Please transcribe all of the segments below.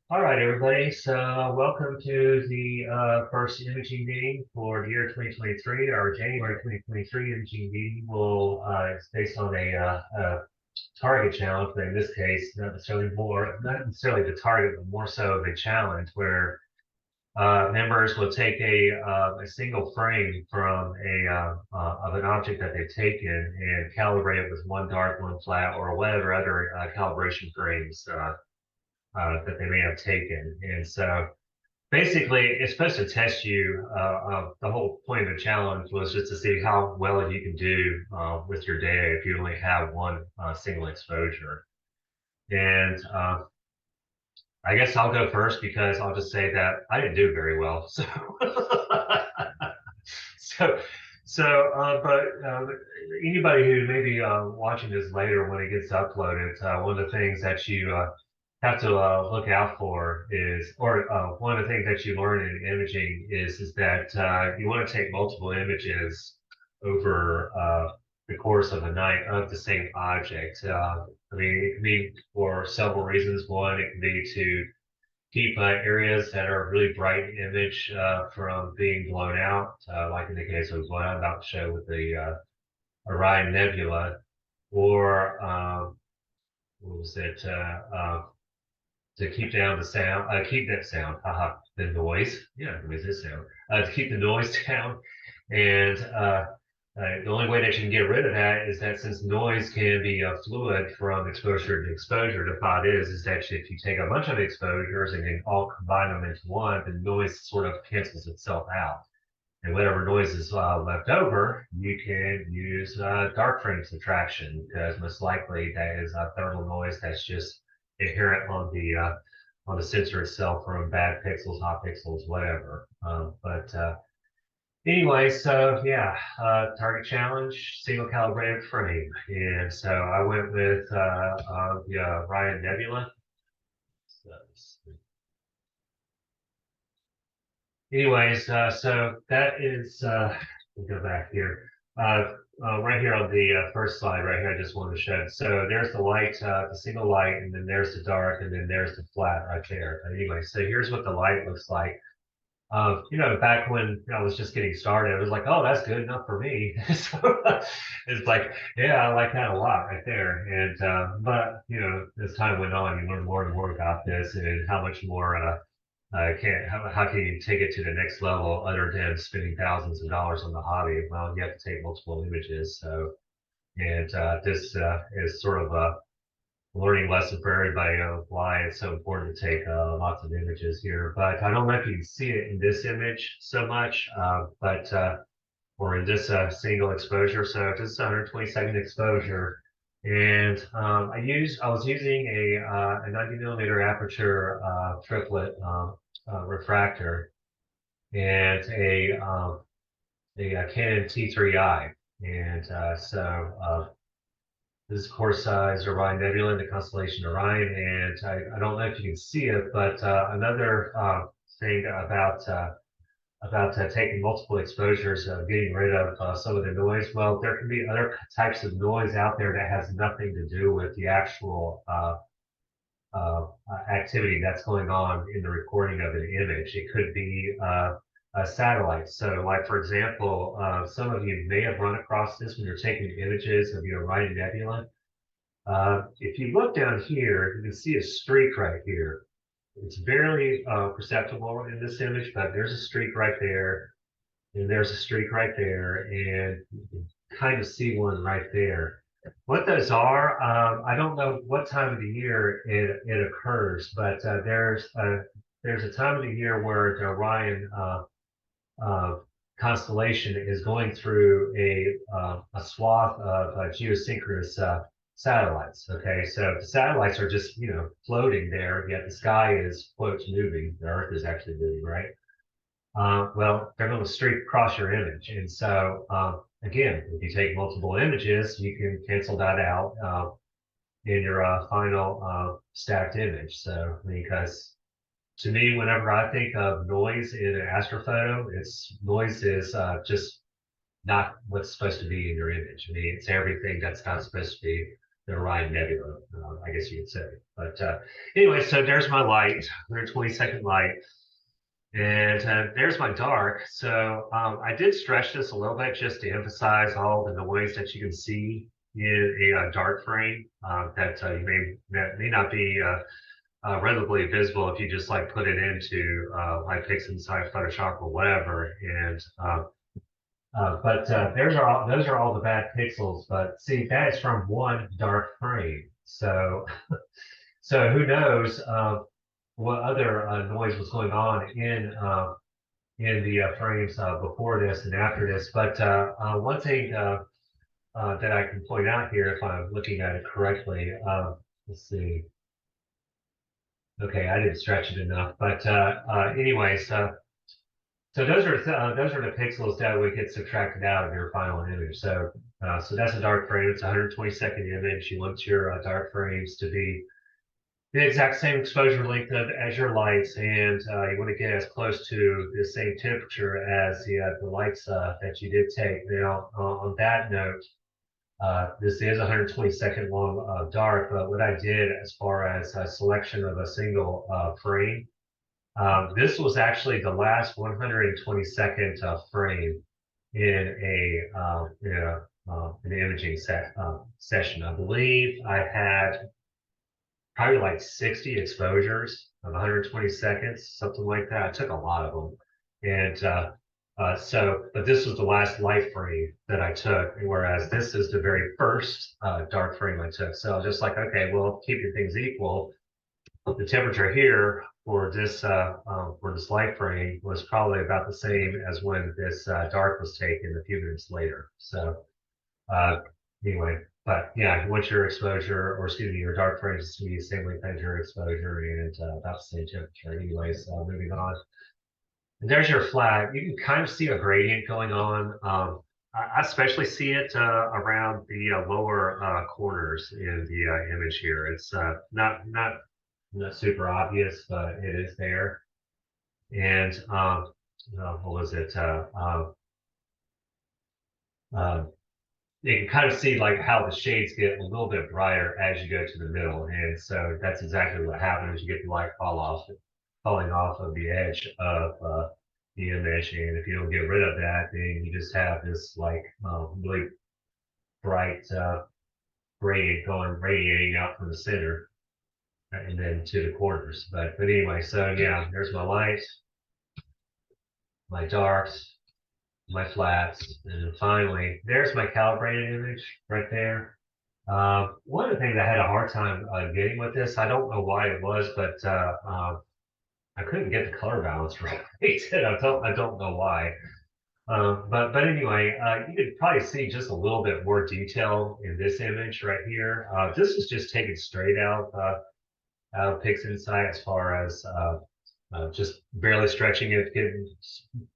All right, everybody. So, welcome to the first imaging meeting for the year 2023. Our January 2023 imaging meeting is based on a target challenge, but in this case, not necessarily the target, but more so the challenge where members will take a single frame from of an object that they've taken and calibrate it with one dark, one flat, or whatever other calibration frames that they may have taken. And so basically, it's supposed to test you. The whole point of the challenge was just to see how well you can do with your data if you only have one single exposure. And I guess I'll go first because I'll just say that I didn't do very well. So, so, but anybody who may be watching this later when it gets uploaded, one of the things that you have to look out for is, or one of the things that you learn in imaging is that you want to take multiple images over the course of a night of the same object. I mean, it can be for several reasons. One, it can be to keep areas that are really bright image from being blown out, like in the case of what I'm about to show with the Orion Nebula, or what was it? To keep down the sound, keep that sound, the noise. Yeah, the noise is sound. To keep the noise down, and the only way that you can get rid of that is that since noise can be fluid from exposure to exposure, the thought is that if you take a bunch of exposures and you all combine them into one, the noise sort of cancels itself out. And whatever noise is left over, you can use dark frame subtraction because most likely that is a thermal noise that's just inherent on the sensor itself from bad pixels, hot pixels, whatever. But anyway, so yeah, target challenge, single calibrated frame, and so I went with the Ryan Nebula. So, anyways, so that is, we'll go back here. Right here on the first slide, right here, I just wanted to show. So there's the light, the single light, and then there's the dark, and then there's the flat right there. But anyway, so here's what the light looks like. Back when I was just getting started, it was like, oh, that's good enough for me. So it's like, yeah, I like that a lot right there. And but as time went on, you learn more and more about this and how much more how can you take it to the next level other than spending thousands of dollars on the hobby? Well, you have to take multiple images. So, and this is sort of a learning lesson for everybody on why it's so important to take lots of images here. But I don't know if you can see it in this image so much, but or in this single exposure. So this is 120-second exposure. And I was using a 90 millimeter aperture triplet refractor and a Canon T3i. And this, of course, is Orion Nebula in the constellation Orion. And I don't know if you can see it, but another thing about taking multiple exposures, getting rid of some of the noise. Well, there can be other types of noise out there that has nothing to do with the actual activity that's going on in the recording of an image. It could be a satellite. So, like for example, some of you may have run across this when you're taking images of your Orion Nebula. If you look down here, you can see a streak right here. It's barely perceptible in this image, but there's a streak right there, and there's a streak right there, and you can kind of see one right there. What those are, I don't know what time of the year it occurs, but there's a time of the year where the Orion uh, constellation is going through a swath of geosynchronous satellites. Okay, so the satellites are just floating there, yet the sky is quote moving. The Earth is actually moving, right? Well, they're going to streak across your image, and so again, if you take multiple images, you can cancel that out in your final stacked image. So because to me, whenever I think of noise in an astrophoto, noise is just not what's supposed to be in your image. I mean, it's everything that's not supposed to be. the Orion Nebula, I guess you could say. But anyway, so there's my light, 120-second light. And there's my dark. So I did stretch this a little bit just to emphasize all the noise that you can see in a dark frame that you may not be readily visible if you just like put it into like PixInsight, Photoshop, or whatever. And but those are all the bad pixels. But see, that is from one dark frame. So so who knows what other noise was going on in the frames before this and after this. But one thing that I can point out here, if I'm looking at it correctly, let's see. Okay, I didn't stretch it enough, but anyways, so those are the pixels that would get subtracted out of your final image. So so that's a dark frame. It's a 120-second image. You want your dark frames to be the exact same exposure length as your lights, and you want to get as close to the same temperature as the lights that you did take. Now, on that note, this is 120-second long dark, but what I did as far as a selection of a single frame, this was actually the last 120-second frame in an imaging session. I believe I had probably like 60 exposures of 120 seconds, something like that. I took a lot of them. And but this was the last light frame that I took, whereas this is the very first dark frame I took. So I was just like, okay, well, keeping things equal, the temperature here for this light frame was probably about the same as when this dark was taken a few minutes later. So anyway, but yeah, what's your exposure, or excuse me, your dark frames to be the same length as your exposure and about the same temperature. Anyways, moving on. And there's your flat. You can kind of see a gradient going on. I especially see it around the lower corners in the image here. It's not super obvious, but it is there. And what was it? You can kind of see like how the shades get a little bit brighter as you go to the middle. And so that's exactly what happens. You get the light falling off of the edge of the image. And if you don't get rid of that, then you just have this like really bright gradient radiating out from the center and then to the corners. But anyway, so yeah, there's my light, my darks, my flats, and then finally, there's my calibrated image right there. One of the things I had a hard time getting with this, I don't know why it was, but I couldn't get the color balance right. I don't know why. But anyway, you could probably see just a little bit more detail in this image right here. This is just taken straight out of PixInsight as far as just barely stretching it,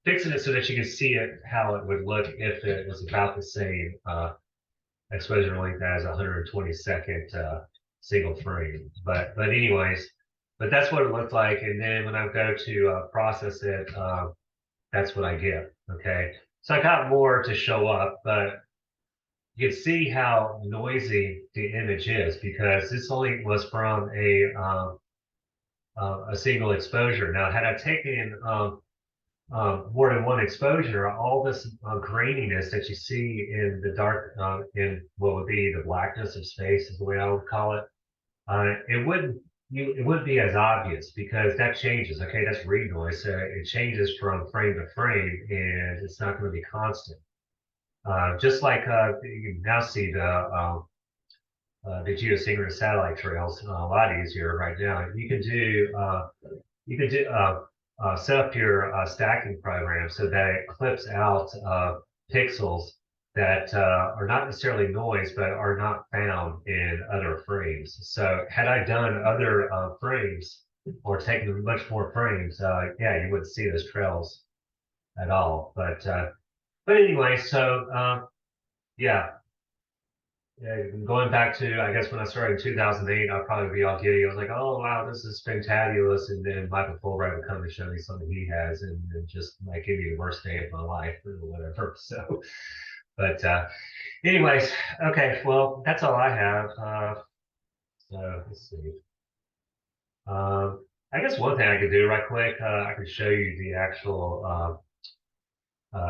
fixing it so that you can see it how it would look if it was about the same exposure length as a 120-second single frame. But anyways, but that's what it looked like. And then when I go to process it, that's what I get. Okay, so I got more to show up, but you can see how noisy the image is because this only was from a single exposure. Now, had I taken more than one exposure, all this graininess that you see in the dark, in what would be the blackness of space, is the way I would call it. It wouldn't be as obvious because that changes. Okay, that's read noise. So it changes from frame to frame, and it's not going to be constant. Just like you can now see the geosynchronous satellite trails a lot easier right now. You can set up your stacking program so that it clips out pixels that are not necessarily noise, but are not found in other frames. So had I done other frames or taken much more frames, yeah, you wouldn't see those trails at all. But anyway, so yeah. Yeah, going back to, I guess when I started in 2008, I'll probably be all giddy. I was like, oh, wow, this is fantabulous. And then Michael Fulbright would come and show me something he has and just like give me the worst day of my life or whatever. So, But anyways, okay. Well, that's all I have. So let's see. I guess one thing I could do right quick, I could show you the actual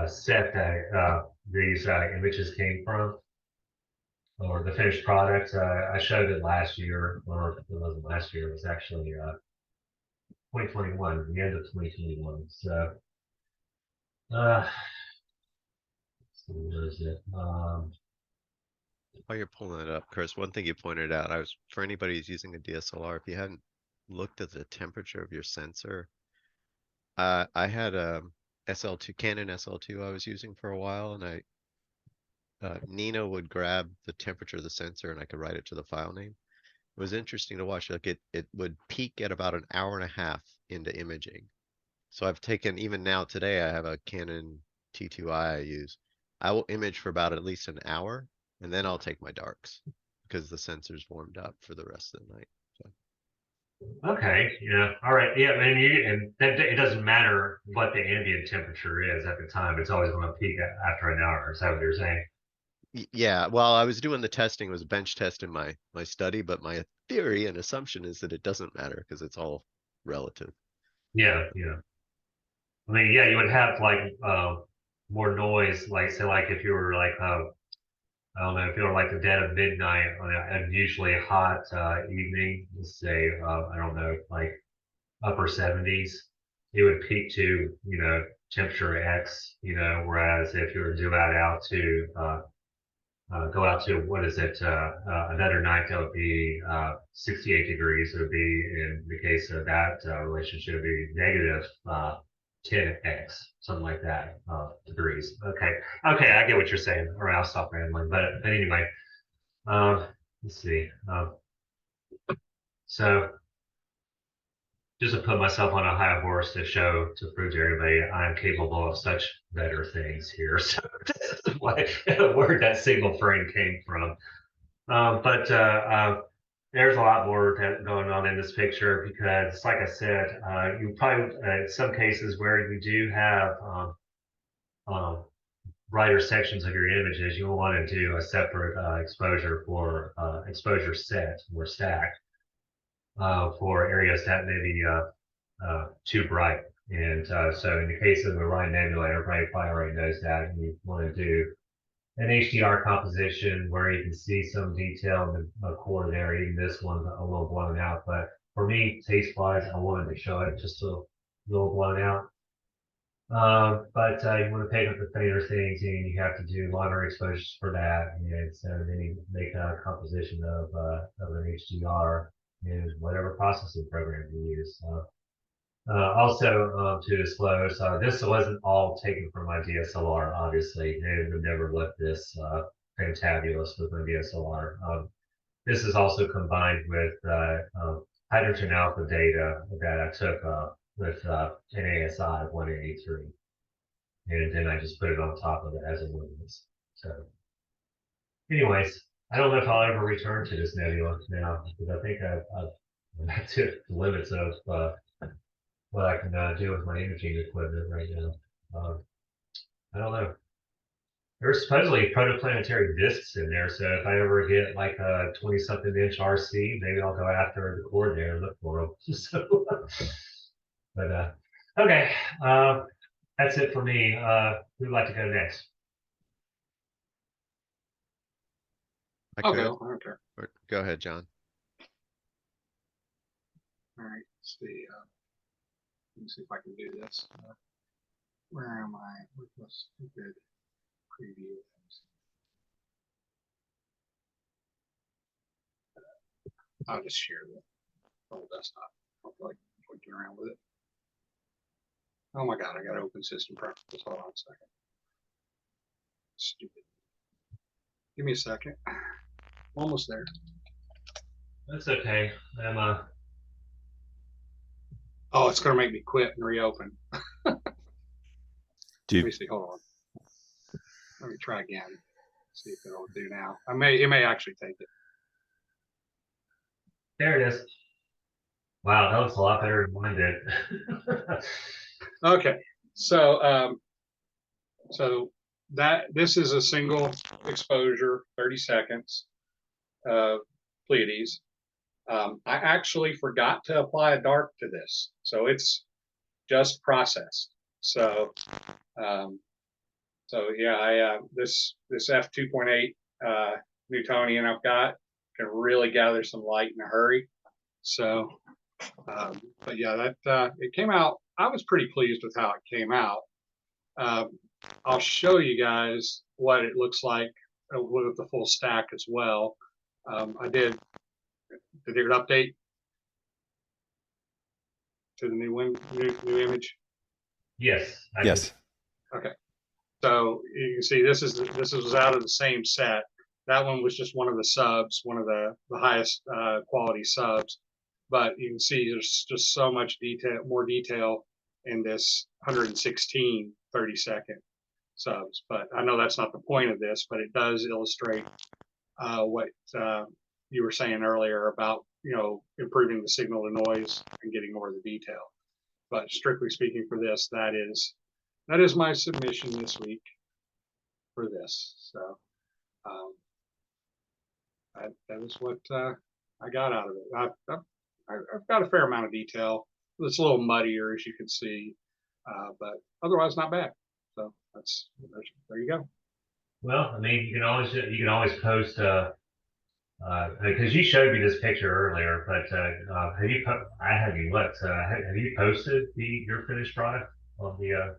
set that these images came from, or the finished product. I showed it last year, or it wasn't last year. It was actually 2021, the end of 2021. So, let's see, where is it? While you're pulling it up, Chris, one thing you pointed out, for anybody who's using a DSLR, if you hadn't looked at the temperature of your sensor, I had a SL2, Canon SL2 I was using for a while, and Nina would grab the temperature of the sensor and I could write it to the file name. It was interesting to watch. Like it would peak at about an hour and a half into imaging. So I've taken, even now today, I have a Canon T2i I use. I will image for about at least an hour, and then I'll take my darks because the sensor's warmed up for the rest of the night. So, Okay, yeah, all right, yeah, and that, it doesn't matter what the ambient temperature is at the time. It's always going to peak after an hour. Is that what you're saying? yeah, while I was doing the testing, it was bench test in my study, but my theory and assumption is that it doesn't matter because it's all relative. Yeah, yeah. I mean, yeah, you would have like more noise, like say, like if you were like I don't know, if you were like the dead of midnight on an unusually hot evening, let's say I don't know, like upper 70s, it would peak to temperature X, whereas if you were to go out to what is it another night that would be 68 degrees. It would be in the case of that relationship would be negative 10x, something like that, degrees. Okay, okay, I get what you're saying. All right, I'll stop rambling. But anyway, let's see. So just to put myself on a high horse to show to prove to everybody I am capable of such better things here. So this is where that signal frame came from. But there's a lot more going on in this picture because, like I said, you probably in some cases where you do have um, brighter sections of your images, you will want to do a separate exposure for exposure set or stack for areas that may be too bright. And so, in the case of the Rhine Nebula, everybody probably already knows that. And you want to do an HDR composition where you can see some detail in the core there. Even this one's a little blown out, but for me, taste-wise, I wanted to show it just a little blown out. But you want to pick up the fader things, and you have to do longer exposures for that. And so then you make a composition of an HDR in whatever processing program you use. Also, to disclose, this wasn't all taken from my DSLR, obviously. It would never look this fantabulous with my DSLR. This is also combined with hydrogen alpha data that I took with NASI 183. And then I just put it on top of it as a witness. So, anyways, I don't know if I'll ever return to this nebula now because I think I've to the limits of what I can do with my imaging equipment right now. I don't know. There's supposedly protoplanetary disks in there, so if I ever get like a 20 something inch RC, maybe I'll go after the coordinator and look for them. So, but okay, that's it for me. Who'd like to go next? I I'll could, go. I don't care. or go ahead, John. All right. Let's see. Let me see if I can do this. Where am I? With this stupid preview things. I'll just share the whole desktop. I'll like clicking around with it. Oh my god, I got to open system preferences. Hold on a second. Stupid. Give me a second. Almost there. That's okay. I'm Oh, it's gonna make me quit and reopen. Let Do me see. Hold on. Let me try again. See if it'll do now. It may actually take it. there. It is. Wow, that looks a lot better than mine did. Okay. So this is a single exposure, 30 seconds, Pleiades. I actually forgot to apply a dark to this, so it's just processed. So, yeah, this f2.8 Newtonian I've got can really gather some light in a hurry. So, but yeah, that it came out. I was pretty pleased with how it came out. I'll show you guys what it looks like with the full stack as well. I did an update to the new image. Yes. Yes. Okay. So you can see this was out of the same set. That one was just one of the subs, one of the highest quality subs. But you can see there's just so much more detail in this 116 30-second subs. But I know that's not the point of this, but it does illustrate what you were saying earlier about, improving the signal to noise and getting more of the detail. But strictly speaking for this, that is my submission this week for this. So that is what I got out of it. I've got a fair amount of detail. It's a little muddier, as you can see, but otherwise not bad. So there you go. Well, I mean, you can always post because you showed me this picture earlier, but have you? I haven't looked. Have you posted your finished product on the?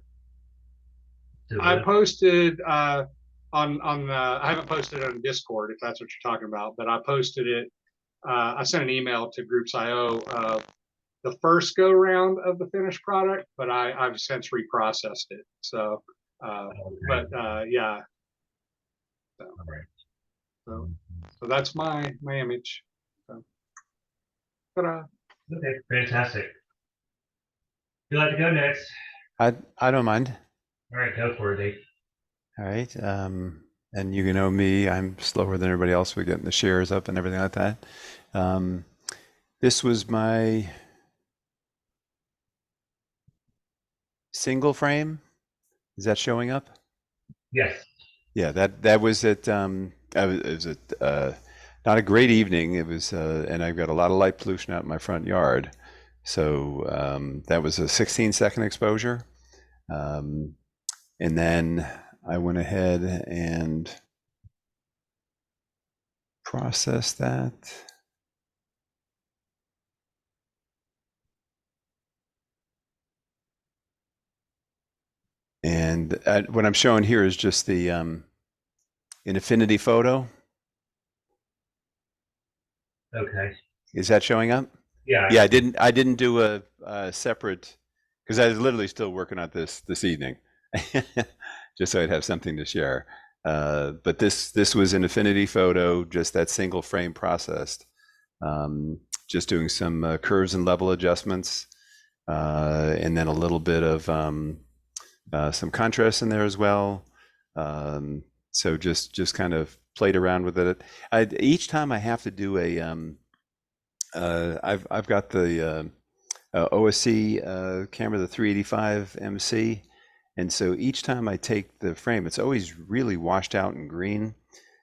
I posted on I haven't posted it on Discord, if that's what you're talking about, but I posted it. I sent an email to Groups.io the first go round of the finished product, but I've since reprocessed it. So, Okay. but yeah. So, All right. so that's my image. So, ta-da. Okay, fantastic. You'd like to go next? I don't mind. All right, go for it, Dave. All right. And you know me, I'm slower than everybody else with getting the shares up and everything like that. This was my single frame. Is that showing up? Yes. Yeah, that was it. It was not a great evening. It was, and I've got a lot of light pollution out in my front yard. So that was a 16-second exposure. And then I went ahead and processed that. And what I'm showing here is just the an infinity photo. Okay. Is that showing up? Yeah. Yeah, I didn't do a separate, because I was literally still working on this evening, just so I'd have something to share. But this was an infinity photo, just that single frame processed. Just doing some curves and level adjustments, and then a little bit of some contrast in there as well. So just kind of played around with it. Each time I have to do a, I've got the OSC camera, the 385 MC, and so each time I take the frame, it's always really washed out in green.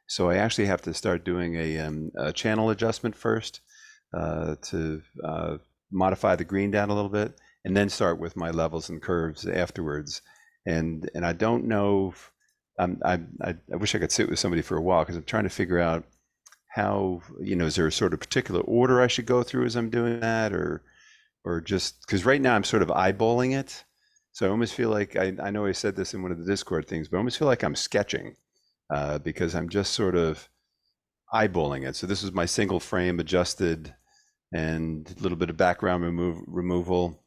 So I actually have to start doing a channel adjustment first to modify the green down a little bit, and then start with my levels and curves afterwards. And I don't know if, I wish I could sit with somebody for a while, because I'm trying to figure out how, is there a sort of particular order I should go through as I'm doing that, or just because right now I'm sort of eyeballing it. So I almost feel like, I know I said this in one of the Discord things, but I almost feel like I'm sketching because I'm just sort of eyeballing it. So this is my single frame adjusted and a little bit of background removal.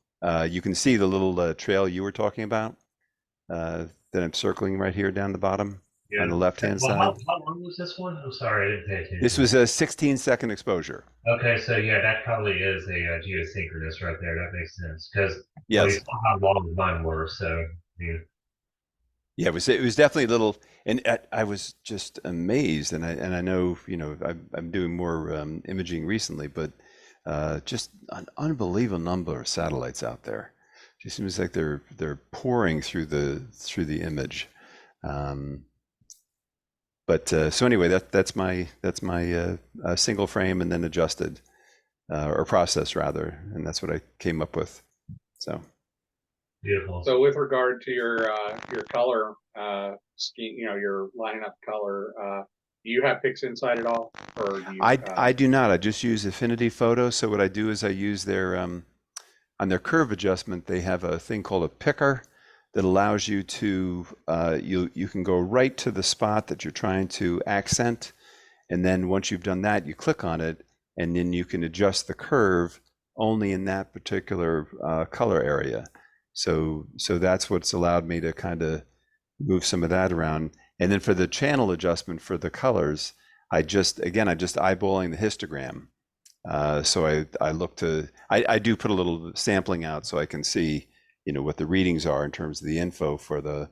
You can see the little trail you were talking about that I'm circling right here down the bottom on the left-hand side. How long was this one? I'm sorry, I didn't pay attention. This was a 16-second exposure. Okay, so yeah, that probably is a geosynchronous right there. That makes sense, because Yes. how long mine were. So yeah. Yeah, it was definitely a little, and I was just amazed, and I know I'm doing more imaging recently, but just an unbelievable number of satellites out there. It just seems like they're pouring through the image. But so anyway, that's my single frame and then adjusted or processed rather, and that's what I came up with. So Beautiful. So with regard to your color scheme, your lining up color, do you have PixInsight at all, or do you? I do not. I just use Affinity Photo. So what I do is I use their on their curve adjustment. They have a thing called a picker that allows you to you can go right to the spot that you're trying to accent, and then once you've done that, you click on it, and then you can adjust the curve only in that particular color area. So that's what's allowed me to kind of move some of that around. And then for the channel adjustment for the colors, I just eyeballing the histogram. So I look to, I do put a little sampling out so I can see, what the readings are in terms of the info for the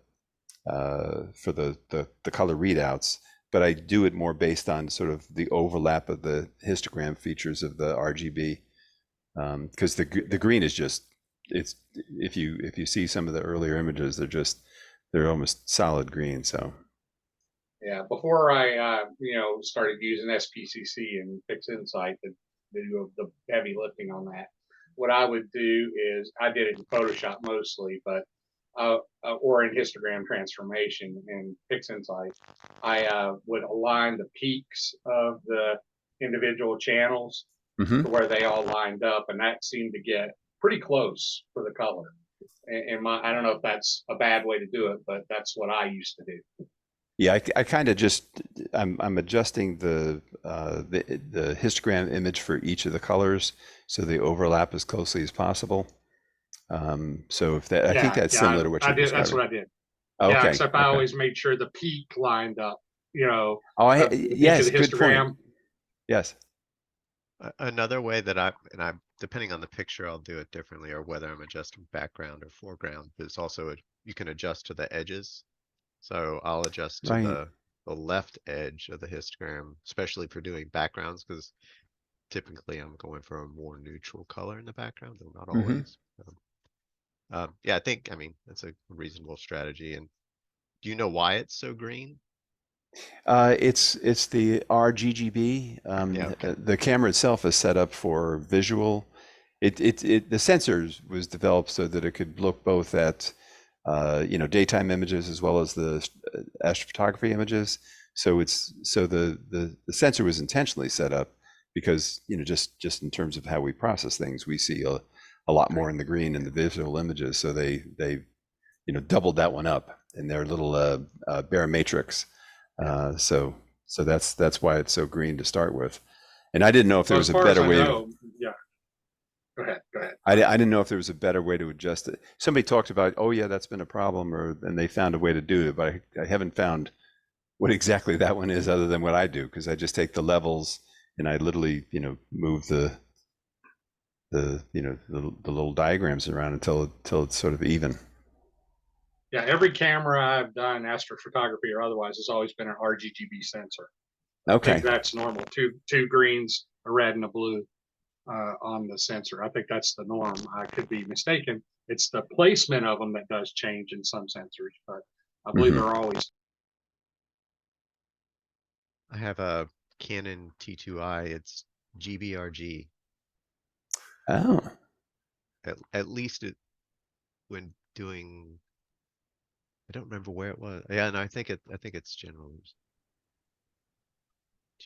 color readouts. But I do it more based on sort of the overlap of the histogram features of the RGB, because the green is just, it's if you see some of the earlier images, they're almost solid green. So yeah, before I started using SPCC and PixInsight to do the heavy lifting on that, what I would do is I did it in Photoshop mostly, but or in histogram transformation in PixInsight, I would align the peaks of the individual channels to where they all lined up, and that seemed to get pretty close for the color. And I don't know if that's a bad way to do it, but that's what I used to do. Yeah, I kind of just I'm adjusting the histogram image for each of the colors so they overlap as closely as possible. So if that, I think that's similar to what you did. That's what I did. Okay. Yeah, except I always made sure the peak lined up. Yes, good point. Yes. Another way that I'm depending on the picture, I'll do it differently, or whether I'm adjusting background or foreground. There's also you can adjust to the edges. So I'll adjust to the left edge of the histogram, especially for doing backgrounds, because typically I'm going for a more neutral color in the background, though not always. Yeah, I mean, that's a reasonable strategy. And do you know why it's so green? It's the RGGB. Yeah, okay. The camera itself is set up for visual. The sensor was developed so that it could look both at daytime images as well as the astrophotography images. So the sensor was intentionally set up because just in terms of how we process things, we see a lot more in the green in the visual images. So they doubled that one up in their little barometrics. So that's why it's so green to start with. And I didn't know if there was a better way. Yeah. Go ahead. I didn't know if there was a better way to adjust it. Somebody talked about, oh yeah, that's been a problem, and they found a way to do it, but I haven't found what exactly that one is other than what I do, because I just take the levels and I literally, move the little diagrams around until it's sort of even. Yeah, every camera I've done, astrophotography or otherwise, has always been an RGGB sensor. Okay. I think that's normal. Two greens, a red and a blue on the sensor. I think that's the norm. I could be mistaken. It's the placement of them that does change in some sensors, but I believe they're always. I have a Canon T2i. It's GBRG. Oh. At least when doing. I don't remember where it was. Yeah, no, I think it's general use.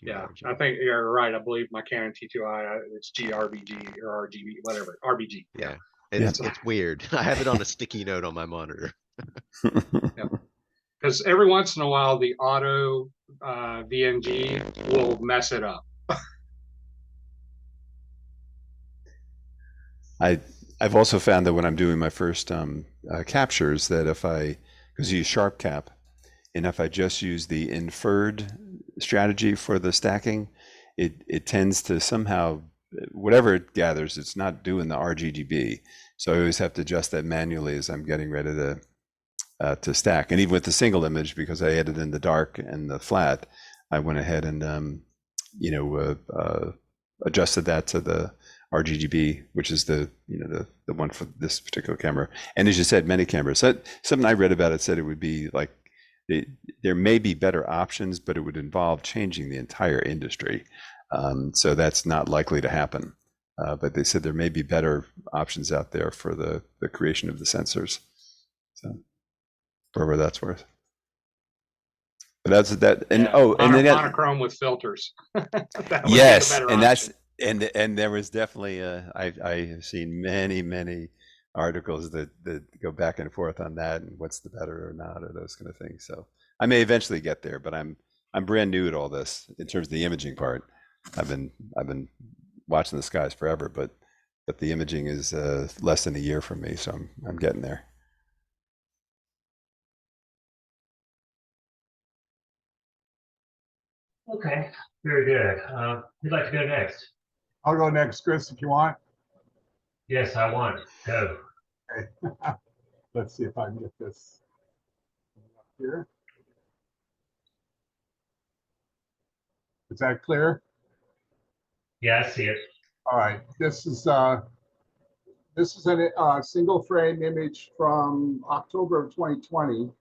Yeah, I think you're right. I believe my Canon T2i, it's GRBG or RGB, whatever, RBG. Yeah, it's weird. I have it on a sticky note on my monitor. Because every once in a while, the auto VNG will mess it up. I've also found that when I'm doing my first captures, that because you use Sharp Cap, and if I just use the inferred strategy for the stacking, it tends to somehow, whatever it gathers, it's not doing the RGGB. So I always have to adjust that manually as I'm getting ready to stack. And even with the single image, because I added in the dark and the flat, I went ahead and adjusted that to the RGGB, which is the one for this particular camera. And as you said, many cameras. So something I read about it said it would be like there may be better options, but it would involve changing the entire industry. So that's not likely to happen. But they said there may be better options out there for the creation of the sensors. So, wherever that's worth. But that's that. And and then monochrome with filters. Yes, and that's and there was definitely I have seen many articles that go back and forth on that and what's the better or not or those kind of things. So I may eventually get there, but I'm brand new at all this in terms of the imaging part. I've been watching the skies forever, but the imaging is less than a year from me, so I'm getting there. Okay, very good. Who'd like to go next? I'll go next, Chris, if you want. Yes, I want. Go. Okay. Let's see if I can get this up here. Is that clear? Yeah, I see it. All right. This is a single frame image from October of 2020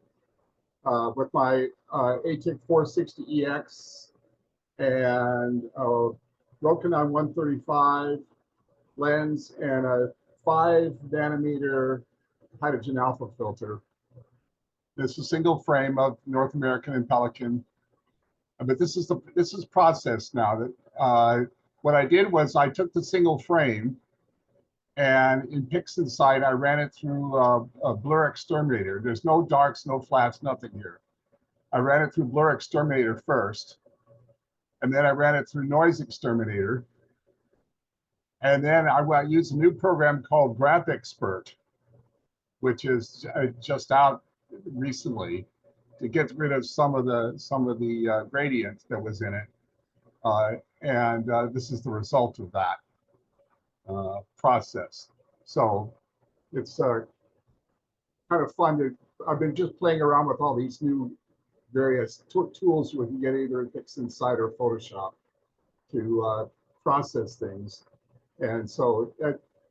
with my ATIC 460EX and Rokinon 135 lens and a 5 nanometer hydrogen alpha filter. This is a single frame of North American and Pelican, but this is processed now. That what I did was I took the single frame, and in PixInsight I ran it through a blur exterminator. There's no darks, no flats, nothing here. I ran it through blur exterminator first, and then I ran it through noise exterminator. And then I used a new program called Graph Expert, which is just out recently, to get rid of some of the gradient that was in it. This is the result of that process. So it's kind of fun to. I've been just playing around with all these new various tools we can get either in PixInsight or Photoshop to process things. And so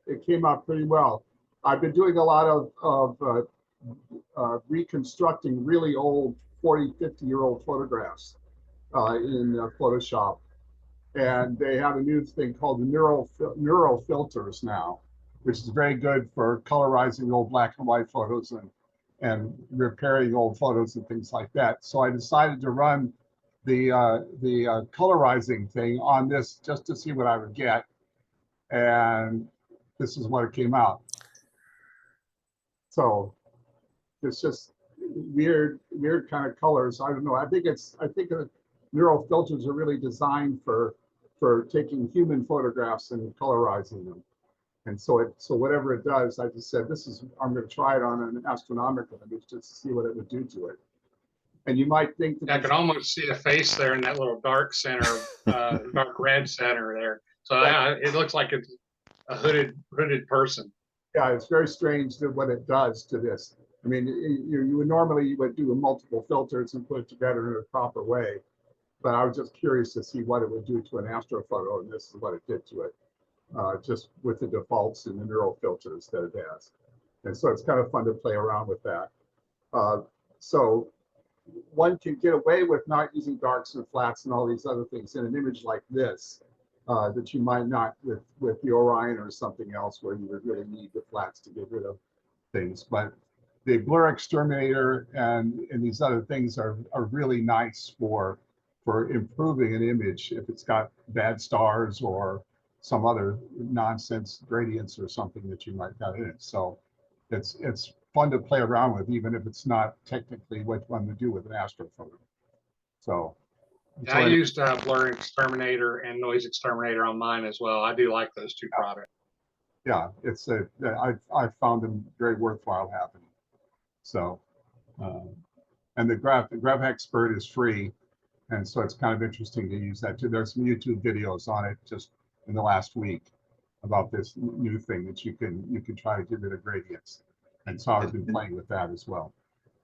it came out pretty well. I've been doing a lot of reconstructing really old 40, 50-year-old photographs in Photoshop. And they have a new thing called the neural filters now, which is very good for colorizing old black and white photos and repairing old photos and things like that. So I decided to run the colorizing thing on this just to see what I would get. And this is what it came out. So it's just weird kind of colors. I don't know. I think the neural filters are really designed for taking human photographs and colorizing them. And so whatever it does, I just said, I'm going to try it on an astronomical image just to see what it would do to it. And you might think that I can almost see a face there in that little dark center, dark red center there. So it looks like it's a hooded person. Yeah, it's very strange what it does to this. I mean, you would normally do multiple filters and put it together in a proper way. But I was just curious to see what it would do to an astrophoto, and this is what it did to it, just with the defaults and the neural filters that it has. And so it's kind of fun to play around with that. So one can get away with not using darks and flats and all these other things in an image like this, that you might not with the Orion or something else where you would really need the flats to get rid of things. But the blur exterminator and these other things are really nice for improving an image if it's got bad stars or some other nonsense gradients or something that you might got in it. So it's fun to play around with, even if it's not technically what one would do with an astrophoto. So I used blur exterminator and noise exterminator on mine as well. I do like those two products. Yeah, I found them very worthwhile having. So and the Graph Expert is free. And so it's kind of interesting to use that too. There's some YouTube videos on it just in the last week about this new thing that you can try to get rid of gradients. And so I've been playing with that as well.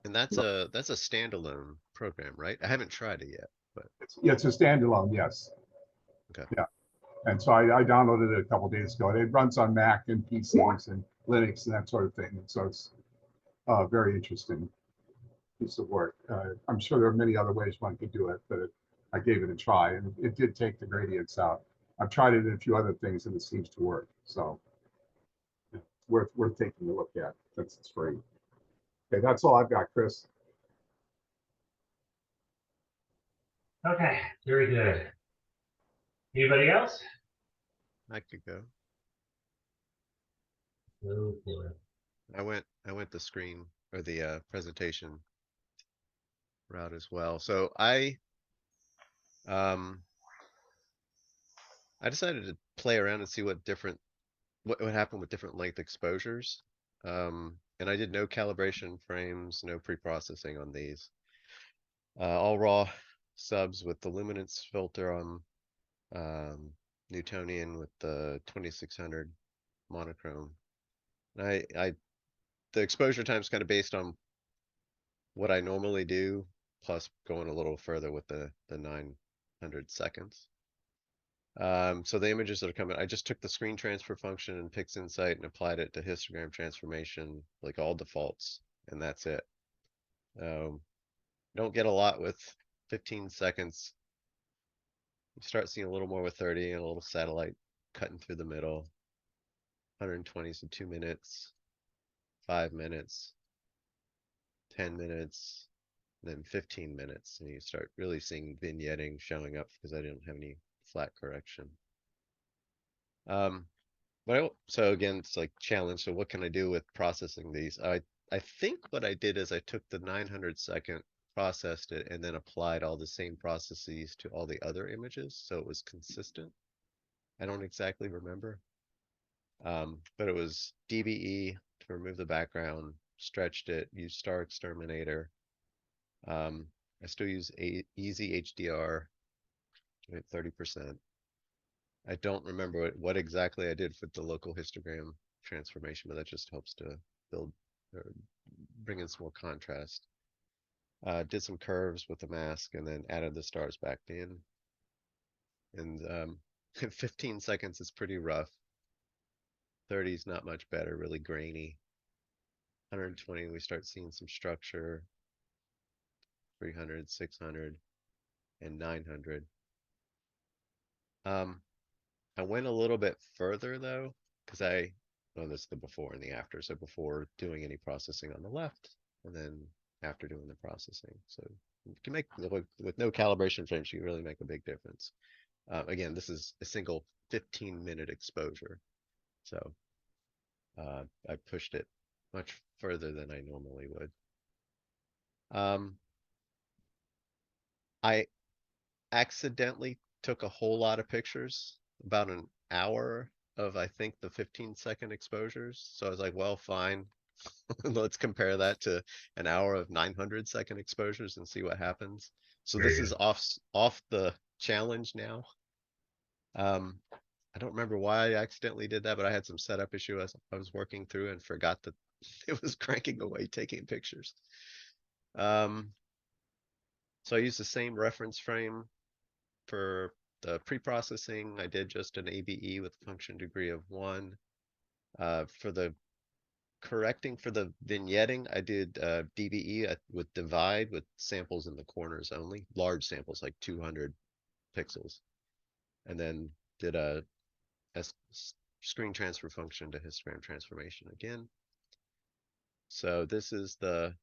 And that's a standalone program, right? I haven't tried it yet, but it's a standalone, yes. Okay. Yeah. And so I downloaded it a couple of days ago. It runs on Mac and PCs and Linux and that sort of thing. And so it's very interesting. piece of work. I'm sure there are many other ways one could do it, but I gave it a try, and it did take the gradients out. I've tried it in a few other things, and it seems to work. So worth taking a look at. That's free. Okay, that's all I've got, Chris. Okay, very good. Anybody else? I could go. Oh, boy. I went the screen or the presentation route as well. So um I decided to play around and see what would happen with different length exposures. And I did no calibration frames, no pre-processing on these. All raw subs with the luminance filter on Newtonian with the 2600 monochrome. And the exposure time is kind of based on what I normally do, plus going a little further with the 900 seconds. So the images that are coming, I just took the screen transfer function in PixInsight and applied it to histogram transformation, like all defaults, and that's it. Don't get a lot with 15 seconds. You start seeing a little more with 30 and a little satellite cutting through the middle. 120, so 2 minutes, 5 minutes, 10 minutes, then 15 minutes, and you start really seeing vignetting showing up because I didn't have any flat correction. So again, it's like challenge. So what can I do with processing these? I think what I did is I took the 900 second, processed it, and then applied all the same processes to all the other images, so it was consistent. I don't exactly remember. But it was DBE to remove the background, stretched it, used Star Exterminator. I still use Easy HDR at 30%. I don't remember what exactly I did for the local histogram transformation, but that just helps to build or bring in some more contrast. Did some curves with the mask and then added the stars back in. And 15 seconds is pretty rough. 30 is not much better, really grainy. 120, we start seeing some structure. 300, 600, and 900. I went a little bit further though, because this is the before and the after. So before doing any processing on the left, and then after doing the processing. So you can make, with no calibration frames, you can really make a big difference. Again, this is a single 15-minute exposure. So I pushed it much further than I normally would. I accidentally took a whole lot of pictures, about an hour of, I think, the 15-second exposures. So I was like, well, fine. Let's compare that to an hour of 900-second exposures and see what happens. So Very this good. is off the challenge now. I don't remember why I accidentally did that, but I had some setup issue as I was working through and forgot that it was cranking away taking pictures. So I used the same reference frame for the pre-processing. I did just an ABE with function degree of 1. For the correcting for the vignetting, I did DBE with divide with samples in the corners only, large samples like 200 pixels, and then did a screen transfer function to histogram transformation again. So this is the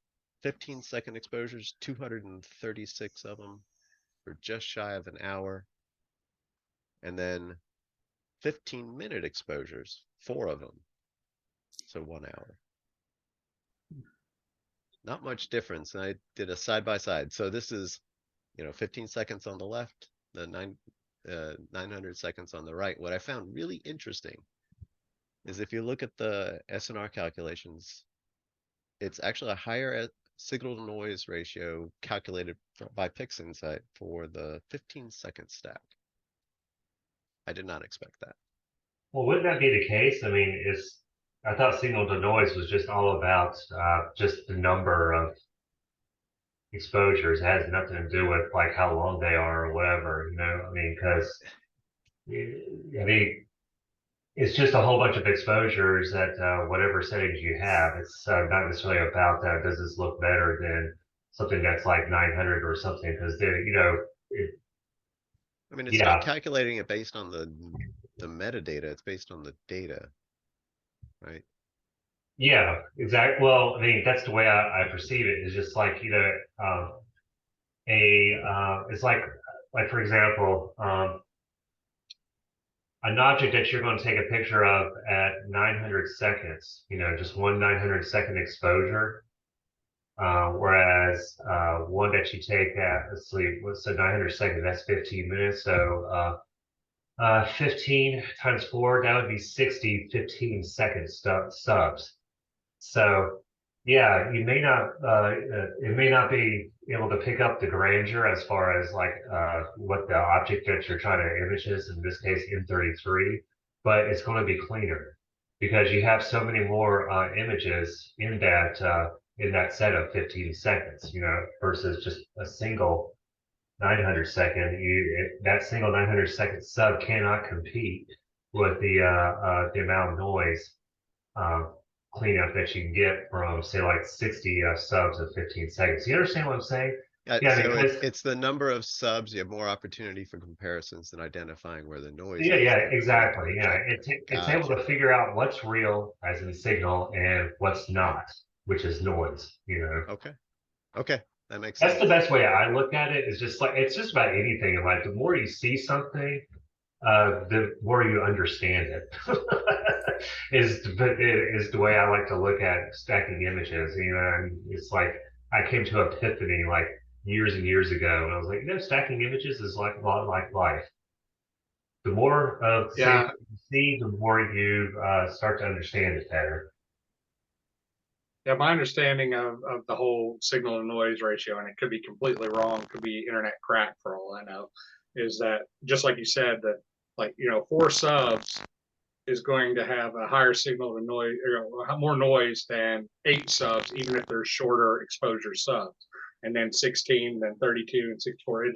15-second exposures, 236 of them for just shy of an hour. And then 15-minute exposures, 4 of them. So 1 hour. Not much difference. And I did a side by side. So this is, 15 seconds on the left, the 900 seconds on the right. What I found really interesting is if you look at the SNR calculations, it's actually a higher signal to noise ratio calculated by PixInsight for the 15-second stack. I did not expect that. Well, wouldn't that be the case? I mean, I thought signal to noise was just all about just the number of exposures. It has nothing to do with like how long they are or whatever, I mean, because it's just a whole bunch of exposures at whatever settings you have. It's not necessarily about does this look better than something that's like 900 or something, because they're, I mean, it's yeah, not calculating it based on the metadata, it's based on the data, right? yeah, exactly. Well, I mean, that's the way I perceive it. It's just like, it's like for example, an object that you're going to take a picture of at 900 seconds, just one 900-second exposure. Whereas one that you take at, let's see, what's the 900 seconds? That's 15 minutes. So 15 times 4, that would be 60 15-second subs. So yeah, you may not, it may not be able to pick up the grandeur as far as like what the object that you're trying to image is, in this case M33, but it's going to be cleaner because you have so many more images in that set of 15 seconds, versus just a single 900-second. That single 900-second sub cannot compete with the amount of noise uh, cleanup that you can get from, say, like 60 subs of 15 seconds. You understand what I'm saying? Yeah, So because it's the number of subs, you have more opportunity for comparisons than identifying where the noise yeah, is. yeah, Therefore, you exactly. can Yeah, reject it. it's able to Gotcha. figure out what's real as in signal and what's not, which is noise. Okay. Okay. That makes That's the sense. best way I look at it. Is just like it's just about anything in life. The more you see something, the more you understand it. is the way I like to look at stacking images. And it's like I came to epiphany like years and years ago, and I was like, stacking images is like a lot like life. The more of say Yeah, you see, the more you start to understand it better. yeah. My understanding of the whole signal to noise ratio, and it could be completely wrong, could be internet crack for all I know, is that just like you said, that like 4 subs is going to have a higher signal to noise, more noise than 8 subs, even if they're shorter exposure subs. And then 16, then 32, and 64. It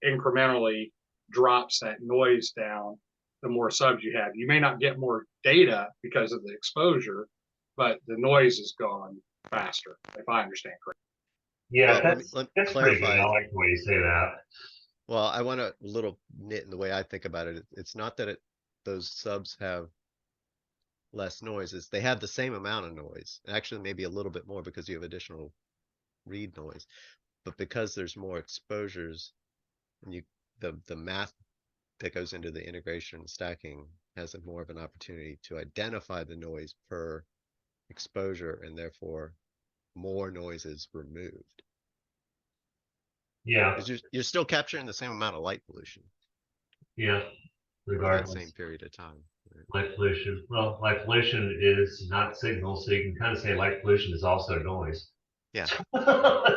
incrementally drops that noise down the more subs you have. You may not get more data because of the exposure, but the noise is gone faster, if I understand correctly. Yeah, Well, let me that's pretty good. clarify. I like the way you say that. Well, I want a little nit in the way I think about it. It's not that those subs have less noise, is they have the same amount of noise. Actually, maybe a little bit more because you have additional read noise. But because there's more exposures, and the math that goes into the integration and stacking has more of an opportunity to identify the noise per exposure, and therefore more noise is removed. Yeah, Because you're still capturing the same amount of light pollution yeah. for that Regardless. same period of time. Right? Light pollution. Well, light pollution is not signal, so you can kind of say light pollution is also noise. Yeah. Yeah,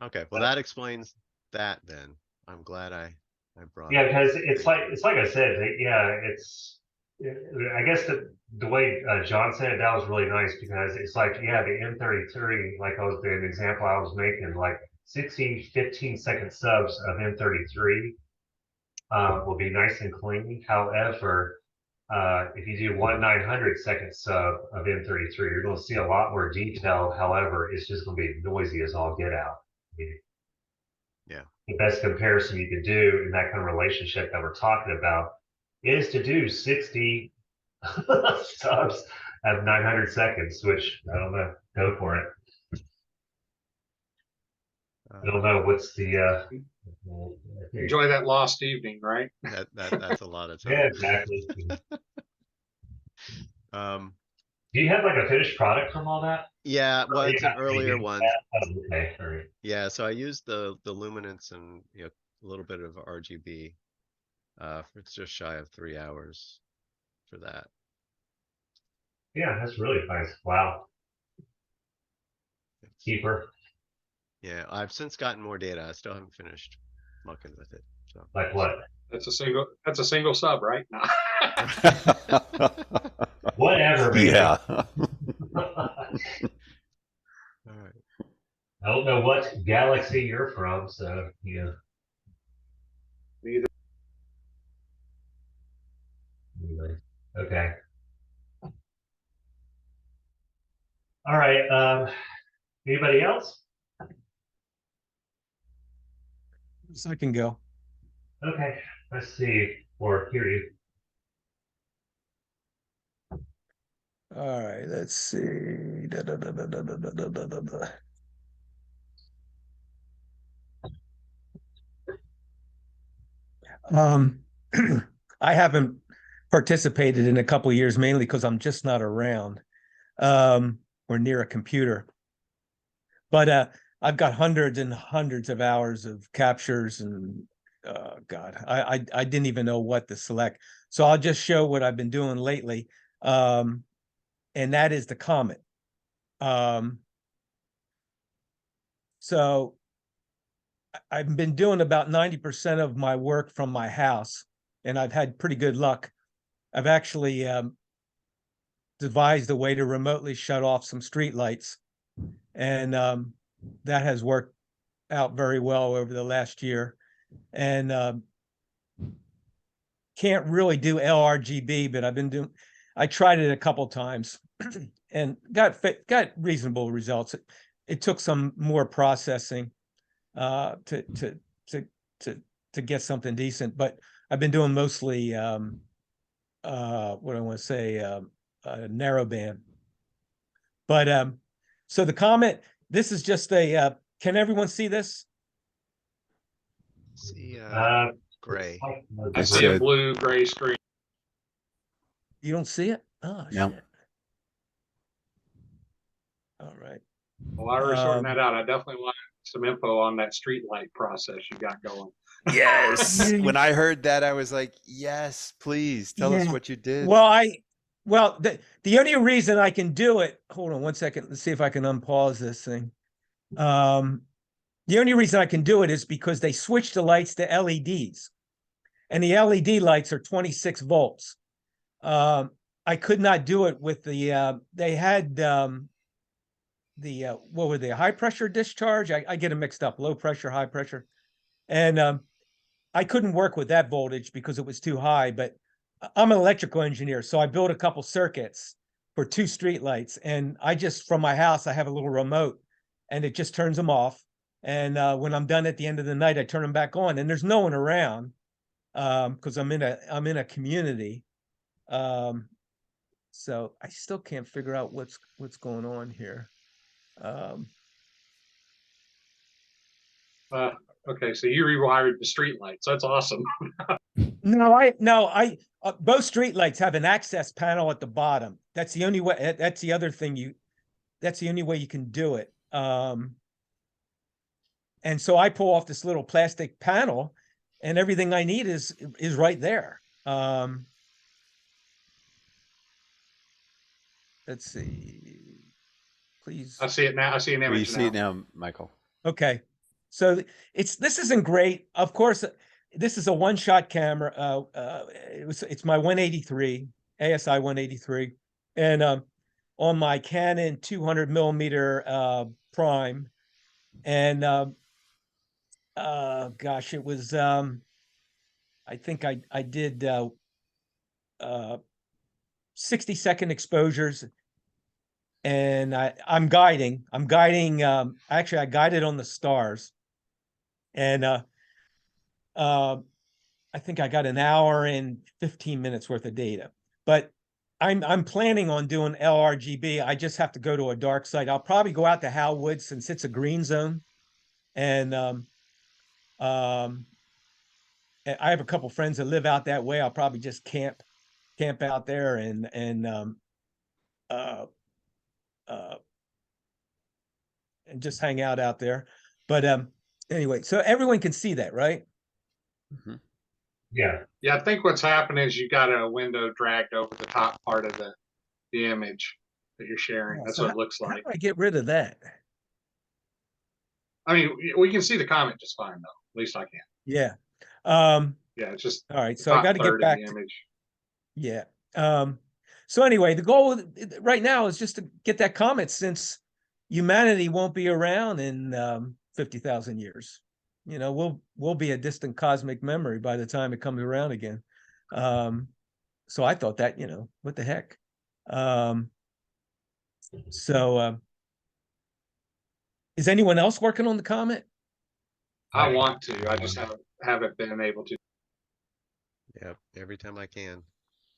Okay. Well, that explains that then. I'm glad I brought it up. because Thank you. it's like I said. Yeah, I guess the way John said it, that was really nice because it's like the M33, like I was the example I was making, like 60 15-second subs of M33 will be nice and clean. However, if you do one 900-second sub of M33, you're going to see a lot more detail. However, it's just going to be noisy as all get out. Yeah. The best comparison you can do in that kind of relationship that we're talking about is to do 60 subs at 900 seconds, which I don't know. Go for it. I don't know what's the. Enjoy that lost evening, right? That's a lot of Yeah, time. exactly. Um, Do you have like a finished product from all that? yeah, well, Or you it's an have earlier anything? one. Oh, okay, all right. Yeah, so I used the luminance and a little bit of RGB. It's just shy of 3 hours for that. Yeah, that's really nice. Wow. Keeper. Yeah, I've since gotten more data. I still haven't finished mucking with it. So Like what? That's a single sub, right? No. Whatever, man. Yeah. all right. I don't know what galaxy you're from, so yeah. Neither. Anyway, okay. All right. Anybody else? So I can go. Okay. Let's see. Or hear you. All right, let's see. Da, da, da, da, da, da, da, da, da, da. I haven't participated in a couple of years, mainly because I'm just not around or near a computer. But I've got hundreds and hundreds of hours of captures, and God, I didn't even know what to select. So I'll just show what I've been doing lately, and that is the Comet. So I've been doing about 90% of my work from my house, and I've had pretty good luck. I've actually devised a way to remotely shut off some street lights, and that has worked out very well over the last year. And can't really do LRGB, but I tried it a couple times and got reasonable results. It took some more processing to get something decent, but I've been doing mostly what I want to say narrowband. But so the Comet, this is just a can everyone see this? See, Uh, gray. I It's see a a- blue gray screen. You don't see it? Oh, No. shit. All right. Well, I already sorting that out. I definitely want some info on that street light process you got going. Yes. You- When I heard that, I was like, yes, please tell us Yeah. what you did. Well, the only reason I can do it, hold on one second. Let's see if I can unpause this thing. The only reason I can do it is because they switched the lights to LEDs, and the LED lights are 26 volts. I could not do it with the, they had what were they, high pressure discharge? I get them mixed up, low pressure, high pressure. And I couldn't work with that voltage because it was too high, but I'm an electrical engineer. So I built a couple circuits for 2 street lights, and I just, from my house, I have a little remote and it just turns them off. And when I'm done at the end of the night, I turn them back on, and there's no one around because I'm in a community. So I still can't figure out what's going on here. Okay, so you rewired the street lights. That's awesome. No, both street lights have an access panel at the bottom. That's the only way. That's the other thing that's the only way you can do it. And so I pull off this little plastic panel, and everything I need is right there. Let's see, please. I see it now. I see an We image see it now. now, Michael. Okay, so this isn't great. Of course, this is a one-shot camera. It's my 183 ASI 183, and on my Canon 200 millimeter prime, and gosh, it was I think I did 60-second exposures, and I'm guiding. Actually, I guided on the stars, and I think I got an hour and 15 minutes worth of data. But I'm planning on doing LRGB. I just have to go to a dark site. I'll probably go out to Hal Woods since it's a green zone, and I have a couple friends that live out that way. I'll probably just camp out there and just hang out there. But anyway, so everyone can see that, right? Mhm. Yeah. Yeah, I think what's happening is you got a window dragged over the top part of the image that you're sharing. Yeah, That's so what it looks How like. do I get rid of that? I mean, we can see the comment just fine though. At least I can. Yeah. Yeah, it's just All right. the So I top got to get third of back the to, image. yeah. So anyway, the goal right now is just to get that comet, since humanity won't be around in 50,000 years. You know, we'll be a distant cosmic memory by the time it comes around again. So I thought that, what the heck? So, is anyone else working on the Comet? I want to, I just haven't been able to. Yep, every time I can.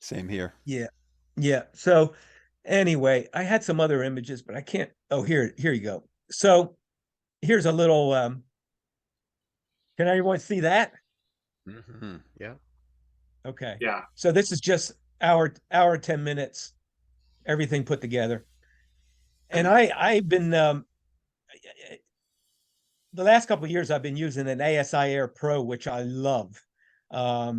Same here. Yeah. Yeah. So anyway, I had some other images, but I can't. Oh, here you go. So here's a little, can anyone see that? Mm-hmm. Yeah. Okay. Yeah, So this is just hour, 10 minutes, everything put together. And I've been, the last couple of years, I've been using an ASI Air Pro, which I love. I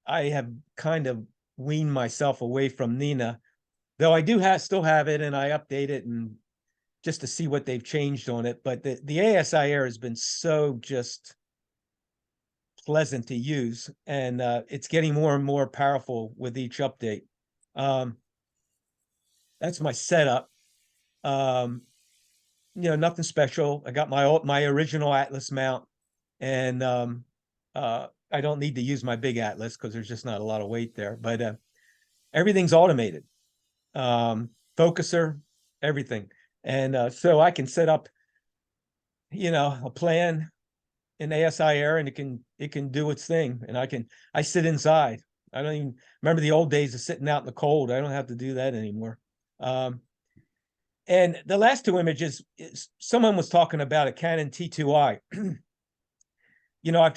have kind of weaned myself away from Nina, though I do still have it, and I update it and just to see what they've changed on it. But the ASI Air has been so just pleasant to use, and it's getting more and more powerful with each update. That's my setup. Nothing special. I got my original Atlas mount, and I don't need to use my big Atlas because there's just not a lot of weight there. But everything's automated. Focuser, everything. And so I can set up, a plan in ASI Air, and it can do its thing. And I sit inside. I don't even remember the old days of sitting out in the cold. I don't have to do that anymore. And the last two images, someone was talking about a Canon T2i. I've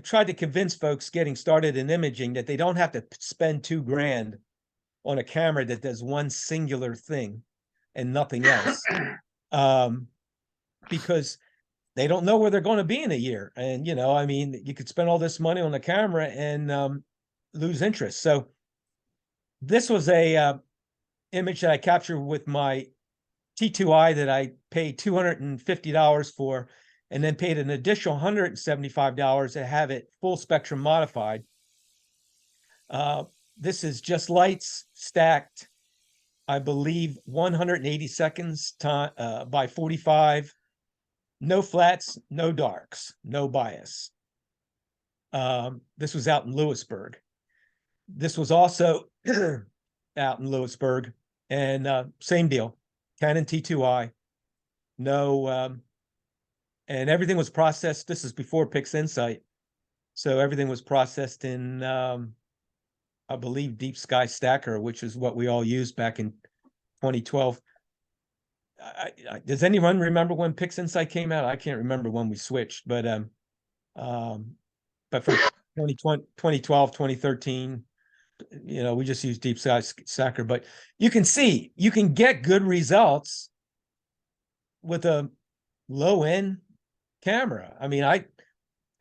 tried to convince folks getting started in imaging that they don't have to spend $2,000 on a camera that does one singular thing and nothing else, because they don't know where they're going to be in a year. And, you could spend all this money on the camera and lose interest. So this was a image that I captured with my T2i that I paid $250 for, and then paid an additional $175 to have it full spectrum modified. This is just lights stacked, I believe, 180 seconds by 45. No flats, no darks, no bias. This was out in Lewisburg. This was also out in Lewisburg, and same deal, Canon T2i. No, and everything was processed. This is before PixInsight, so everything was processed in, I believe, Deep Sky Stacker, which is what we all used back in 2012. Does anyone remember when PixInsight came out? I can't remember when we switched, but from 2012, 2013, we just use Deep Sky Stacker. But you can get good results with a low-end camera. I mean, I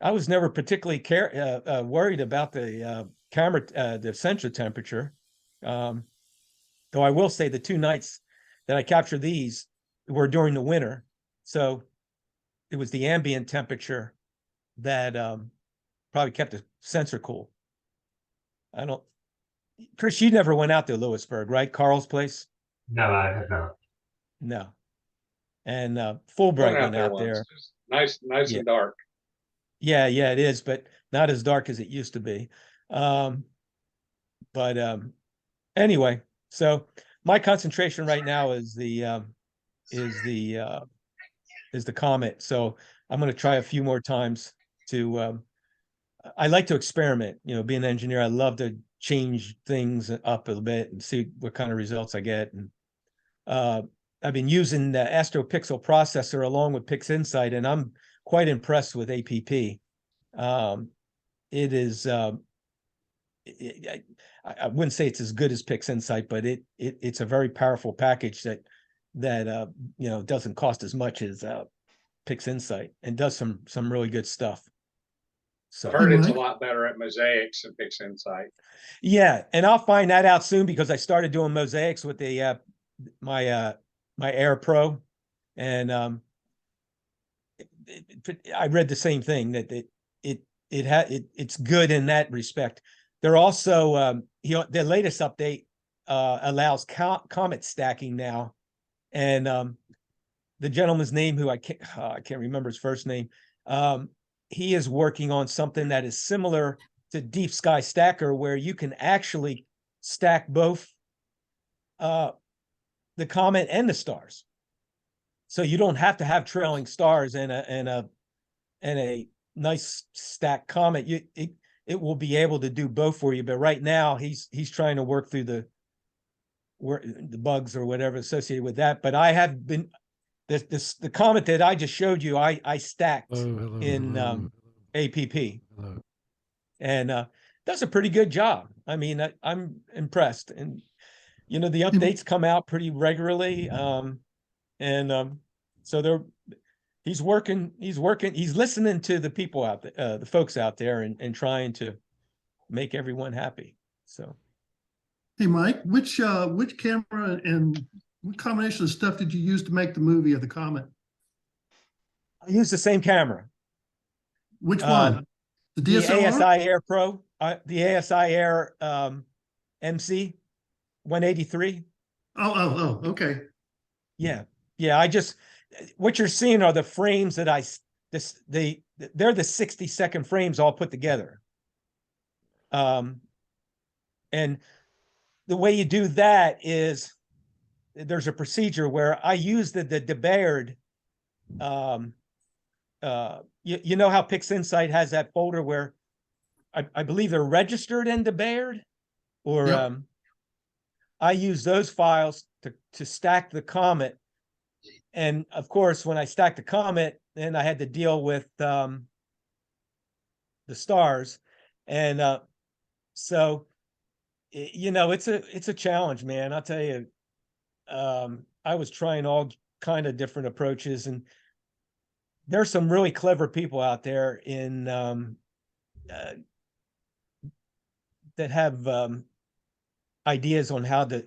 was never particularly worried about the camera, the sensor temperature. Though I will say the 2 nights that I captured these were during the winter, so it was the ambient temperature that probably kept the sensor cool. Chris, you never went out to Lewisburg, right? Carl's place? No, I have not. No. And Fulbright went out there. Nice Yeah. and dark. Yeah, it is, but not as dark as it used to be. Anyway, so my concentration right now is the Comet. So I'm going to try a few more times to. I like to experiment. Being an engineer, I love to change things up a bit and see what kind of results I get. And I've been using the AstroPixel processor along with PixInsight, and I'm quite impressed with APP. It is. I wouldn't say it's as good as PixInsight, but it's a very powerful package that doesn't cost as much as PixInsight, and does some really good stuff. So I've heard it's a lot better at mosaics than PixInsight. Yeah, and I'll find that out soon, because I started doing mosaics with the my Air Pro, and I read the same thing, that it's good in that respect. They're also the latest update allows comet stacking now, and the gentleman's name, who I can't remember his first name, he is working on something that is similar to Deep Sky Stacker, where you can actually stack both the comet and the stars. So you don't have to have trailing stars and a nice stacked comet. It will be able to do both for you. But right now he's trying to work through the bugs or whatever associated with that. But I have been the comet that I just showed you, I stacked in APP, and does a pretty good job. I mean, I'm impressed, and you know the updates come out pretty regularly, so he's listening to the people out there, the folks out there, and trying to make everyone happy. So, hey Mike, which camera and what combination of stuff did you use to make the movie of the comet? I use the same camera. Which one? The DSLR? ASI Air Pro, the ASI Air MC 183. Oh, okay. Yeah. What you're seeing are the frames that they're the 60-second frames all put together. And the way you do that is there's a procedure where I use the Bayard. You know how PixInsight has that folder where I believe they're registered into Bayard, or Yep. I use those files to stack the comet. And of course, when I stacked the comet, then I had to deal with the stars, and so you know it's a challenge, man. I'll tell you. I was trying all kind of different approaches, and there's some really clever people out there that have ideas on how to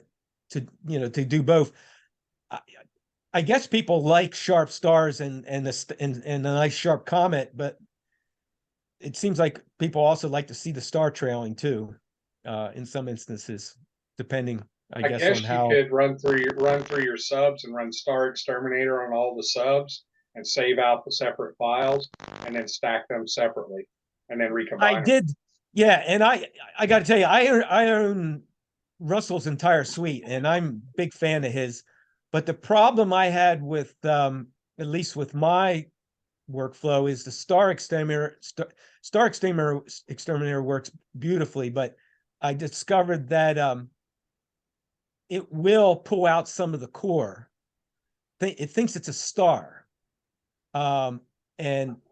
do both. I guess people like sharp stars and a nice sharp comet, but it seems like people also like to see the star trailing too, in some instances, depending, I guess on how. You could run through your subs and run Star Exterminator on all the subs and save out the separate files and then stack them separately and then recombine I did, yeah, and I got to tell you, I own Russell's entire suite, and I'm a big fan of his. But the problem I had with, at least with my workflow, is the Star Exterminator. Star Exterminator works beautifully, but I discovered that it will pull out some of the core. It thinks it's a star, and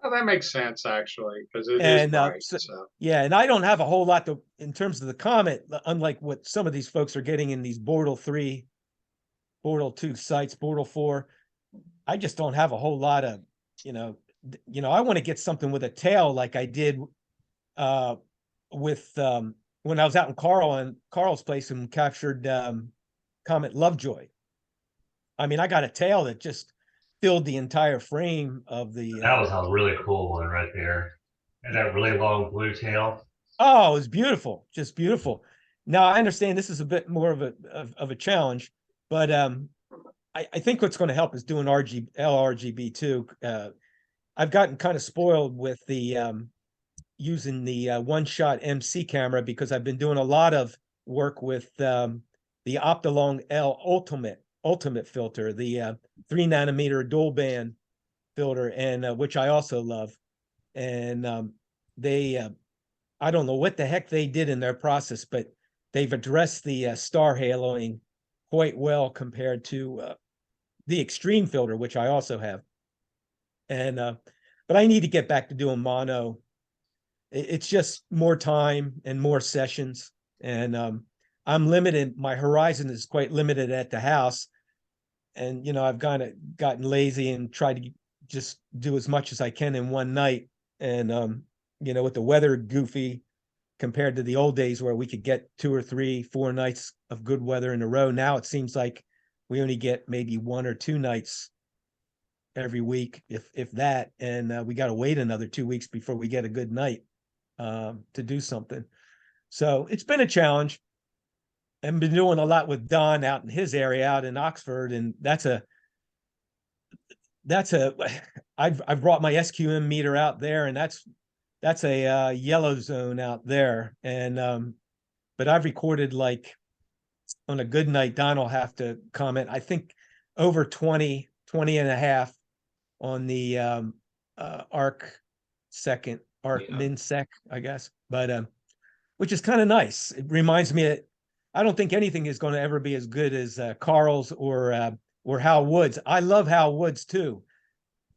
well, that makes sense actually, because it is bright. So. Yeah, and I don't have a whole lot in terms of the comet, unlike what some of these folks are getting in these Bortle 3. Bortle 2 sites, Bortle 4. I just don't have a whole lot of, I want to get something with a tail like I did with when I was out in Carl's place and captured Comet Lovejoy. I mean, I got a tail that just filled the entire frame of the. That was a really cool one right there. And that really long blue tail. Oh, it was beautiful, just beautiful. Now I understand this is a bit more of a challenge. But I think what's going to help is doing LRGB too. I've gotten kind of spoiled with the using the one-shot MC camera because I've been doing a lot of work with the Optilong L Ultimate filter, the 3 nanometer dual band filter, and which I also love. And they, I don't know what the heck they did in their process, but they've addressed the star haloing quite well compared to the extreme filter, which I also have. And but I need to get back to doing mono. It's just more time and more sessions, and I'm limited. My horizon is quite limited at the house, and I've kind of gotten lazy and tried to just do as much as I can in one night. And with the weather goofy compared to the old days where we could get 2 or 3, 4 nights of good weather in a row. Now it seems like we only get maybe 1 or 2 nights every week, if that, and we got to wait another 2 weeks before we get a good night to do something. So it's been a challenge. I've been doing a lot with Don out in his area out in Oxford, and I've brought my SQM meter out there, and that's a yellow zone out there. And but I've recorded like on a good night, Don will have to comment. I think over 20 and a half on the arc Yeah. min sec, I guess. But which is kind of nice. It reminds me that I don't think anything is going to ever be as good as Carl's or Hal Woods. I love Hal Woods too,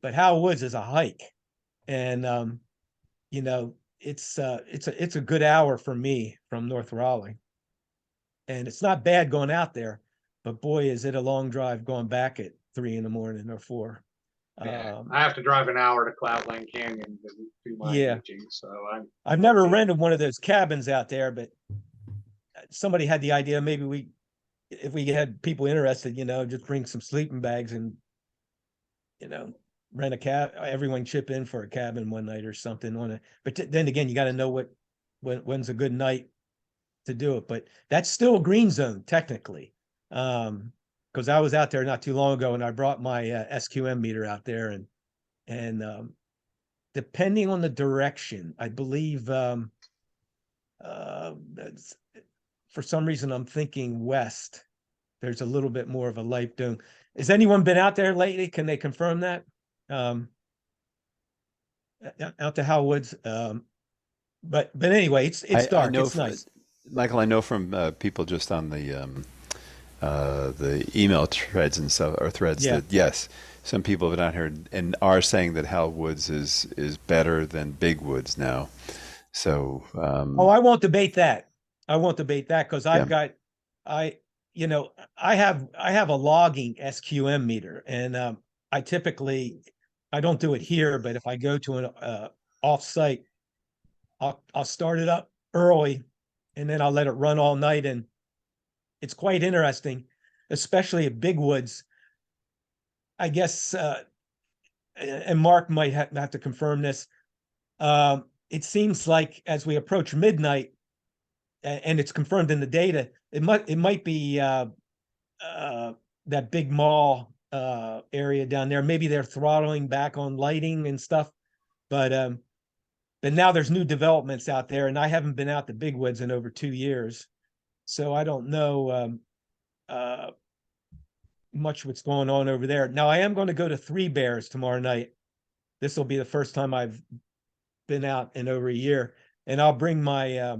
but Hal Woods is a hike, and you know, it's a good hour for me from North Raleigh, and it's not bad going out there, but boy, is it a long drive going back at 3 in the morning or 4. Yeah. I have to drive an hour to Cloudland Canyon to do my Yeah. imaging, so I've never rented one of those cabins out there, but somebody had the idea maybe if we had people interested, you know, just bring some sleeping bags and, you know, rent a cab, everyone chip in for a cabin one night or something on it. But then again, you got to know when's a good night to do it. But that's still a green zone technically. Because I was out there not too long ago and I brought my SQM meter out there, and depending on the direction, I believe that's, for some reason I'm thinking west. There's a little bit more of a light dome. Has anyone been out there lately? Can they confirm that? Out to Hal Woods. But anyway, it's dark. I know It's nice. Michael, I know from people just on the email threads and stuff, or threads, Yeah. that yes, some people have not heard and are saying that Hal Woods is better than Big Woods now. So Oh, I won't debate that. I won't debate that because I've Yeah. got, you know, I have a logging SQM meter, and I don't do it here, but if I go to an off-site, I'll start it up early, and then I'll let it run all night, and it's quite interesting, especially at Big Woods. I guess, and Mark might have to confirm this. It seems like as we approach midnight, and it's confirmed in the data, it might be that big mall area down there. Maybe they're throttling back on lighting and stuff, but now there's new developments out there, and I haven't been out to Big Woods in over 2 years, so I don't know much what's going on over there. Now I am going to go to Three Bears tomorrow night. This will be the first time I've been out in over a year, and I'll bring my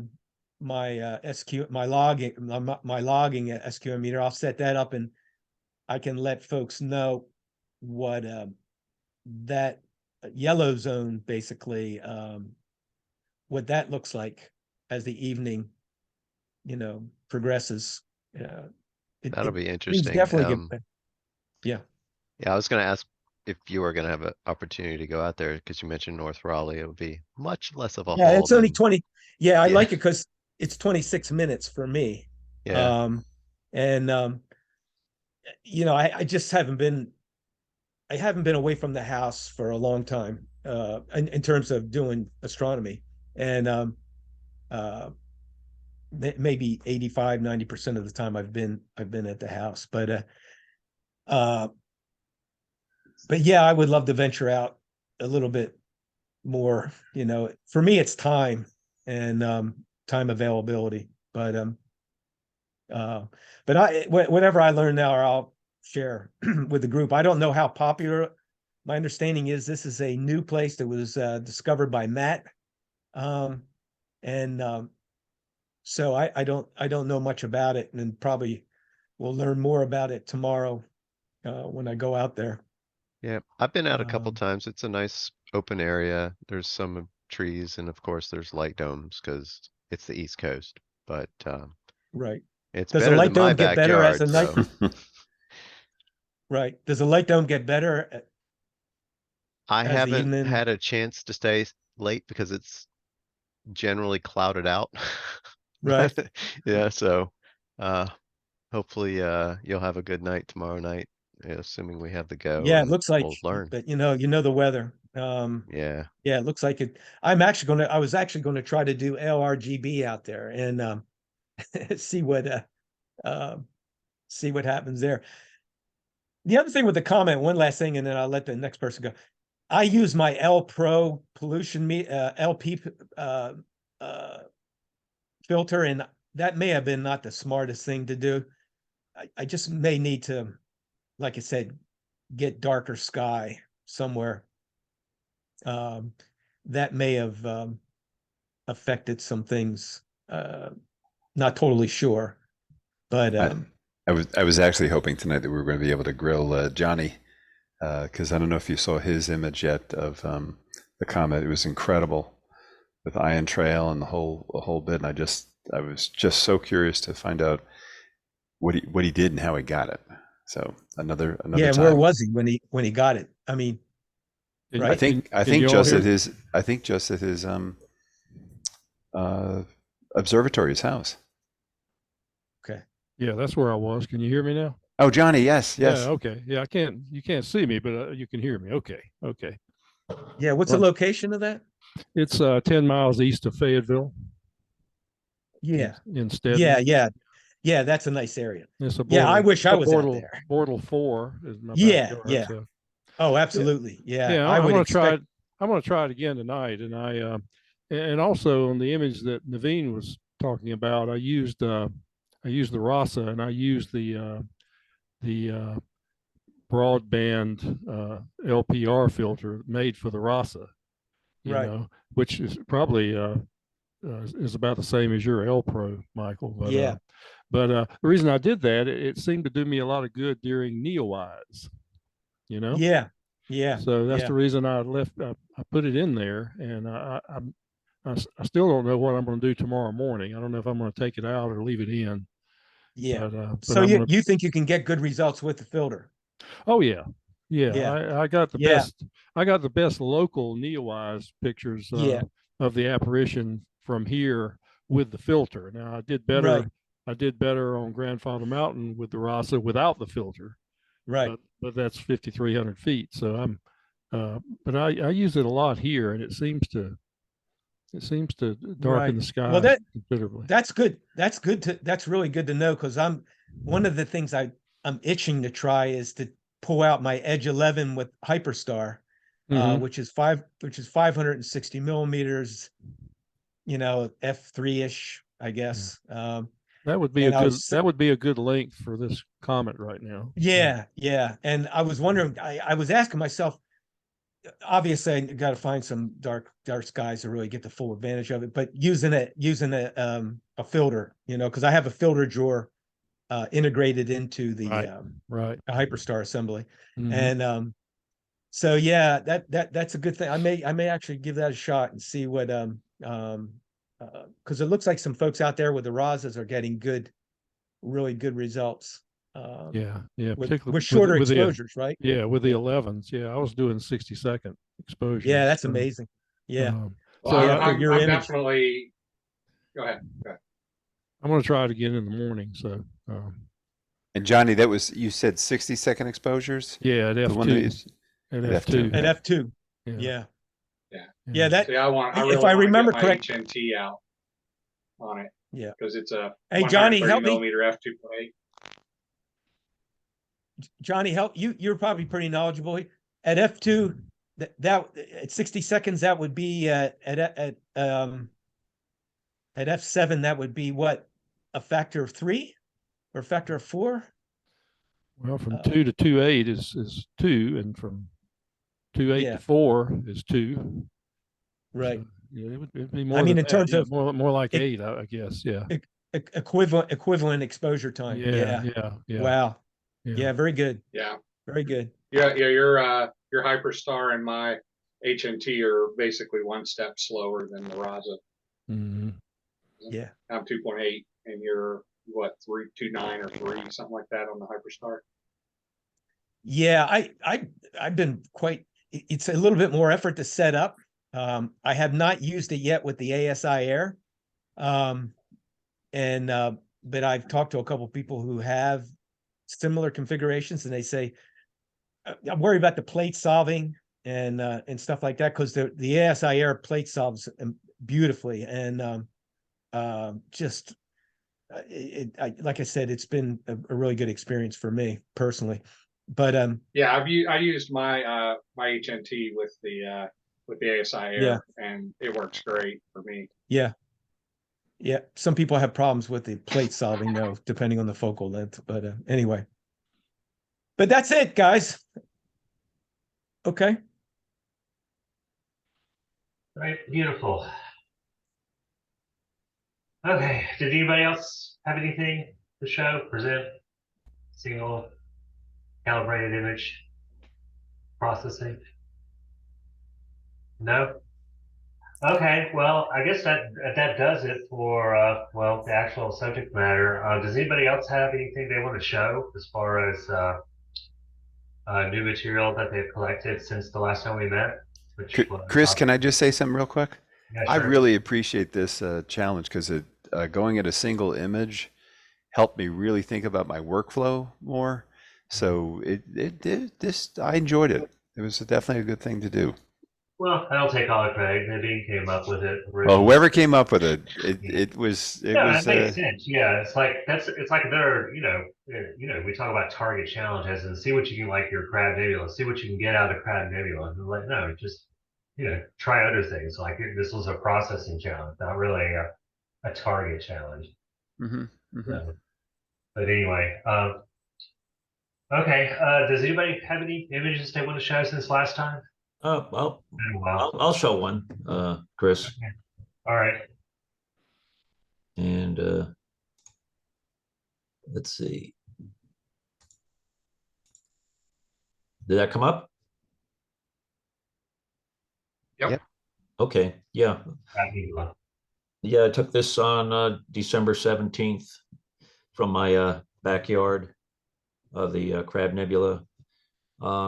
my logging SQM meter. I'll set that up, and I can let folks know what that yellow zone basically, what that looks like as the evening, you know, progresses. That'll be Things interesting. definitely get better. Yeah. Yeah, I was gonna ask if you were gonna have an opportunity to go out there because you mentioned North Raleigh. It would be much less of a Yeah, haul it's only than 20. Yeah, I Yeah. like it because it's 26 minutes for me. Yeah. And you know, I just haven't been away from the house for a long time, in terms of doing astronomy. And maybe 85, 90% of the time I've been at the house. But yeah, I would love to venture out a little bit more. You know, for me, it's time and time availability. But whatever I learn now, I'll share with the group. I don't know how popular. My understanding is this is a new place that was discovered by Matt, and so I don't know much about it, and probably will learn more about it tomorrow when I go out there. Yeah. I've been out a couple Um, times. It's a nice open area. There's some trees and of course there's light domes because it's the East Coast. But Right. it's Does the better light than my dome get better as backyard. the night? So Right. Does the light dome get better I as the haven't evening? had a chance to stay late because it's generally clouded out. Right. But yeah, so uh hopefully you'll have a good night tomorrow night, assuming we have the go Yeah, it and looks like, we'll learn. but you know the weather. Yeah. Yeah, it looks like it. I was actually going to try to do LRGB out there and see see what happens there. The other thing with the comment, one last thing, and then I'll let the next person go. I use my L Pro pollution LP filter, and that may have been not the smartest thing to do. I just may need to, like I said, get darker sky somewhere. That may have affected some things. Not totally sure, but I was actually hoping tonight that we were going to be able to grill Johnny, because I don't know if you saw his image yet of the comet. It was incredible with ion trail and the whole bit. And I was just so curious to find out what he did and how he got it. So another yeah, time. where was he when he got it? I mean, right? I think just at his observatory, his house. Okay. Yeah, that's where I was. Can you hear me now? Oh, Johnny, yes. Yeah, okay. Yeah, you can't see me, but you can hear me. Okay. Yeah, what's Well, the location of that? It's 10 miles east of Fayetteville. Yeah. In Stedman. Yeah, that's a nice area. It's a Yeah, I wish I was out Bortle, there. Bortle 4 is my Yeah, backyard. yeah. So. Oh, absolutely. Yeah, I'm would gonna expect. I'm gonna try it again tonight, and also on the image that Naveen was talking about, I used the RASA, and I used the broadband LPR filter made for the RASA, Right. which is probably is about the same as your L Pro, Michael. But, Yeah. The reason I did that, it seemed to do me a lot of good during NeoEyes, Yeah. Yeah. So that's the reason I put it in there, and I still don't know what I'm going to do tomorrow morning. I don't know if I'm going to take it out or leave it in. Yeah. But so you think you can get good results with the filter? Oh yeah. Yeah. I got the best. I got the best local NeoEyes pictures of the apparition from here with the filter. Now I did better. Right. I did better on Grandfather Mountain with the RASA without the filter. Right. But that's 5,300 feet. So I'm, but I use it a lot here, and it seems to darken the sky considerably. That's good. That's really good to know, because one of the things I'm itching to try is to pull out my Edge 11 with Hyperstar, which is 560 millimeters, f3-ish, I guess. That would be a good length for this comet right now. Yeah. And I was wondering, I was asking myself, obviously I got to find some dark skies to really get the full advantage of it, but using a filter, because I have a filter drawer integrated into the Hyperstar assembly. And so yeah, that's a good thing. I may actually give that a shot and see what because it looks like some folks out there with the RASAs are getting really good results. Particularly with shorter exposures, right? Yeah, with the 11s. Yeah, I was doing 60-second exposures. Yeah, that's amazing. Yeah. I'm definitely. Go ahead. I'm going to try it again in the morning. So. And Johnny, you said 60-second exposures? Yeah, at F2. At F2. At F2. Yeah. That. See, I if I remember correct, HNT out on it. Yeah. Because it's a. Hey, Johnny, help me. Millimeter f2.8. Johnny, help you. You're probably pretty knowledgeable. At F2, that at 60 seconds, that would be at F7, that would be what, a factor of 3 or a factor of 4? Well, from 2 to 2.8 is 2, and from 2.8 to 4 is 2. Right. So, it'd be more. I mean, in terms of more like 8, I guess. Yeah. Equivalent exposure time. Yeah. Wow. Yeah. Very good. Yeah. Very good. Yeah. Your Hyperstar and my HNT are basically one step slower than the RASA. Mm-hmm. Yeah. I'm 2.8, and you're what, 3.29 or 3, something like that on the Hyperstar. Yeah, I've been it's a little bit more effort to set up. I have not used it yet with the ASI Air. But I've talked to a couple of people who have similar configurations, and they say, I'm worried about the plate solving and stuff like that, because the ASI Air plate solves beautifully, and like I said, it's been a really good experience for me personally. But I used my my HNT with the ASI Air, and it works great for me. Yeah. Yeah, some people have problems with the plate solving though, depending on the focal length, but anyway. But that's it, guys. Okay. Right, beautiful. Okay, did anybody else have anything to show, present? Single calibrated image processing? No? Okay, well, I guess that does it for well, the actual subject matter. Does anybody else have anything they want to show as far as new material that they've collected since the last time we met? Chris, can I just say something real quick? Yeah, I sure. really appreciate this challenge because going at a single image helped me really think about my workflow more. So I enjoyed it. It was definitely a good thing to do. Well, I don't take all the credit. Naveen came up with it Well, originally. whoever came up with it, Yeah. it was That makes sense. Yeah, it's like another, we talk about target challenges and see what you can like your crab nebula, see what you can get out of crab nebula. And like, no, just try other things. Like this was a processing challenge, not really a target challenge. So, but anyway, okay. Does anybody have any images they want to show since last time? Well, Been a while. I'll show one, Chris. Okay. All right. And let's see. Did that come up? Yep. Okay. Yeah. Crab nebula. Yeah, I took this on December 17th from my backyard of the Crab Nebula.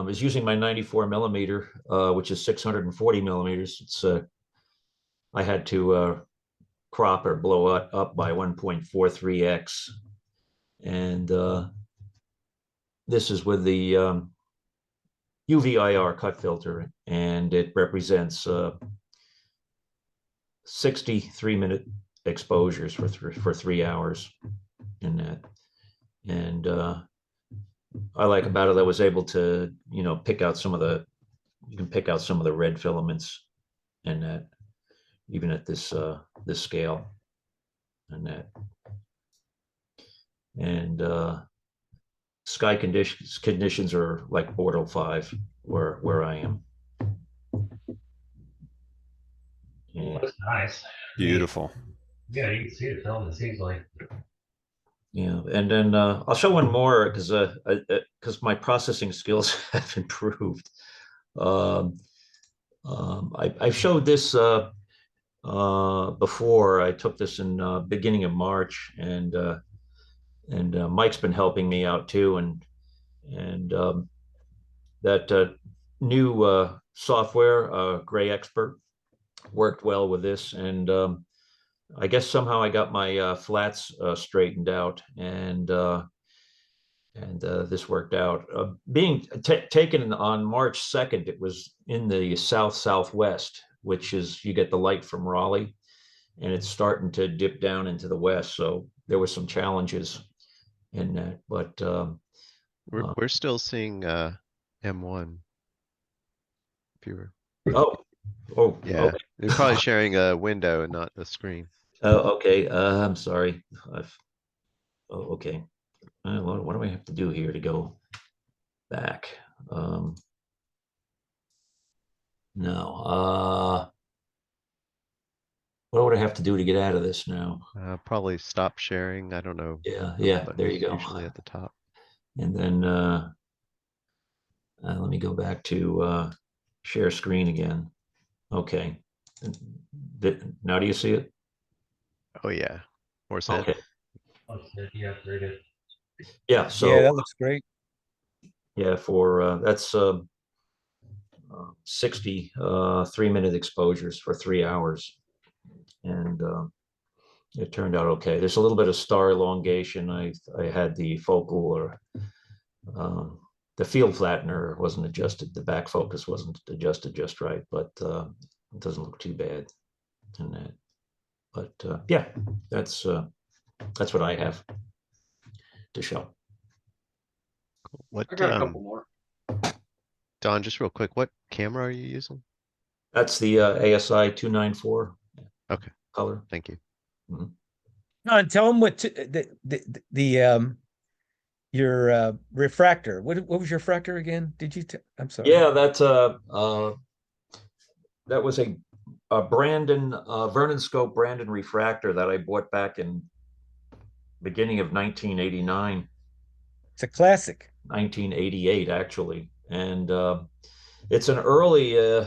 Is using my 94 millimeter, which is 640 millimeters. It's I had to crop or blow it up by 1.43x, and this is with the UV-IR cut filter, and it represents 63-minute exposures for 3 hours in that. And I like about it, I was able to, pick out some of the, you can pick out some of the red filaments in that, even at this this scale and that. And sky conditions are like Bortle 5 where I am. Yeah. Looks nice. beautiful. Yeah, you can see the filaments easily. Yeah, and then I'll show one more because my processing skills have improved. I showed this before. I took this in beginning of March, and Mike's been helping me out too, and that new software, Gray Expert, worked well with this, and I guess somehow I got my flats straightened out, and this worked out. Being taken on March 2nd, it was in the southwest, which is, you get the light from Raleigh, and it's starting to dip down into the west. So there were some challenges in that, but We're still seeing M1. If you were, yeah, okay. you're probably sharing a window and not a screen. Okay. I'm sorry. Okay. What do I have to do here to go back? No. What would I have to do to get out of this now? Probably stop sharing. I don't know. Yeah. There you go. Usually at the top. And then let me go back to share screen again. Okay. Now do you see it? Oh yeah. Horse head. Okay. Yeah, very good. Yeah. So Yeah, that looks great. yeah, for that's 63-minute exposures for 3 hours, and it turned out okay. There's a little bit of star elongation. I had the focal or the field flattener wasn't adjusted. The back focus wasn't adjusted just right, but it doesn't look too bad in that. But yeah, that's what I have to show. What I got a couple more. Don, just real quick, what camera are you using? That's the ASI 294. Okay. Color. Thank you. Mhm. John, tell them what your refractor. What was your refractor again? Did you? I'm sorry. Yeah, that was a Brandon Vernon Scope Brandon refractor that I bought back in beginning of 1989. It's a classic. 1988 actually, and it's an early.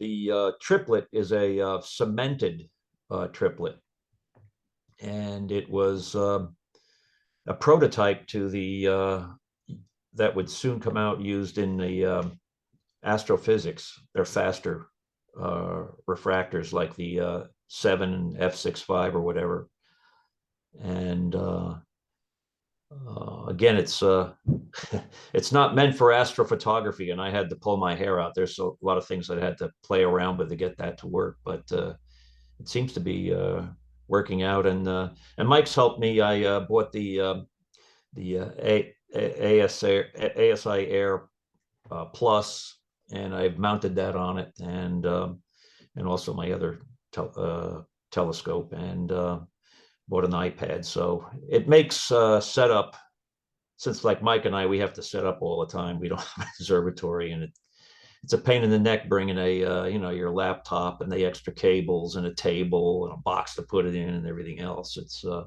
The triplet is a cemented triplet, and it was a prototype to the that would soon come out used in the astrophysics. They're faster refractors like the 7 and F65 or whatever. And again, it's it's not meant for astrophotography, and I had to pull my hair out. There's a lot of things that I had to play around with to get that to work, but it seems to be working out. And Mike's helped me. I bought the ASI Air Plus, and I've mounted that on it, and also my other telescope, and bought an iPad. So it makes setup, since like Mike and I, we have to set up all the time. We don't have an observatory, and it's a pain in the neck bringing a your laptop and the extra cables and a table and a box to put it in and everything else. It's and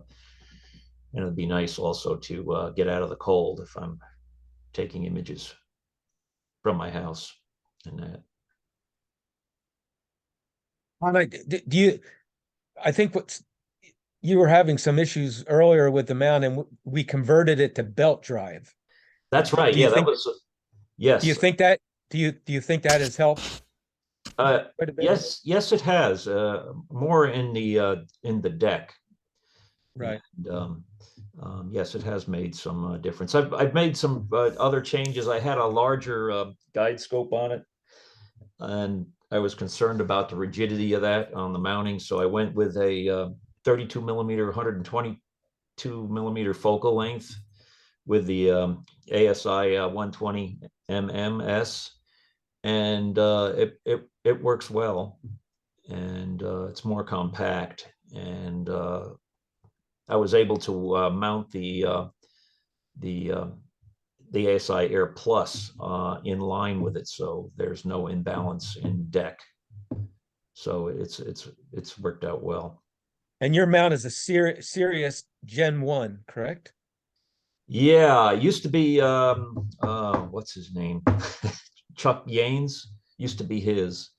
it'd be nice also to get out of the cold if I'm taking images from my house and that. Do you? I think you were having some issues earlier with the mount, and we converted it to belt drive. That's right. Yeah, that was yes. Do you think that? Do you think that has helped? Yes, it has. More in the deck. Right. And, yes, it has made some difference. I've made some other changes. I had a larger guide scope on it, and I was concerned about the rigidity of that on the mounting, so I went with a 32 millimeter, 122 millimeter focal length with the ASI 120 MMS, and it works well, and it's more compact, and I was able to mount the ASI Air Plus in line with it, so there's no imbalance in deck. So it's worked out well. And your mount is a Sirius Gen 1, correct? Yeah, it used to be what's his name? Chuck Yanes used to be his,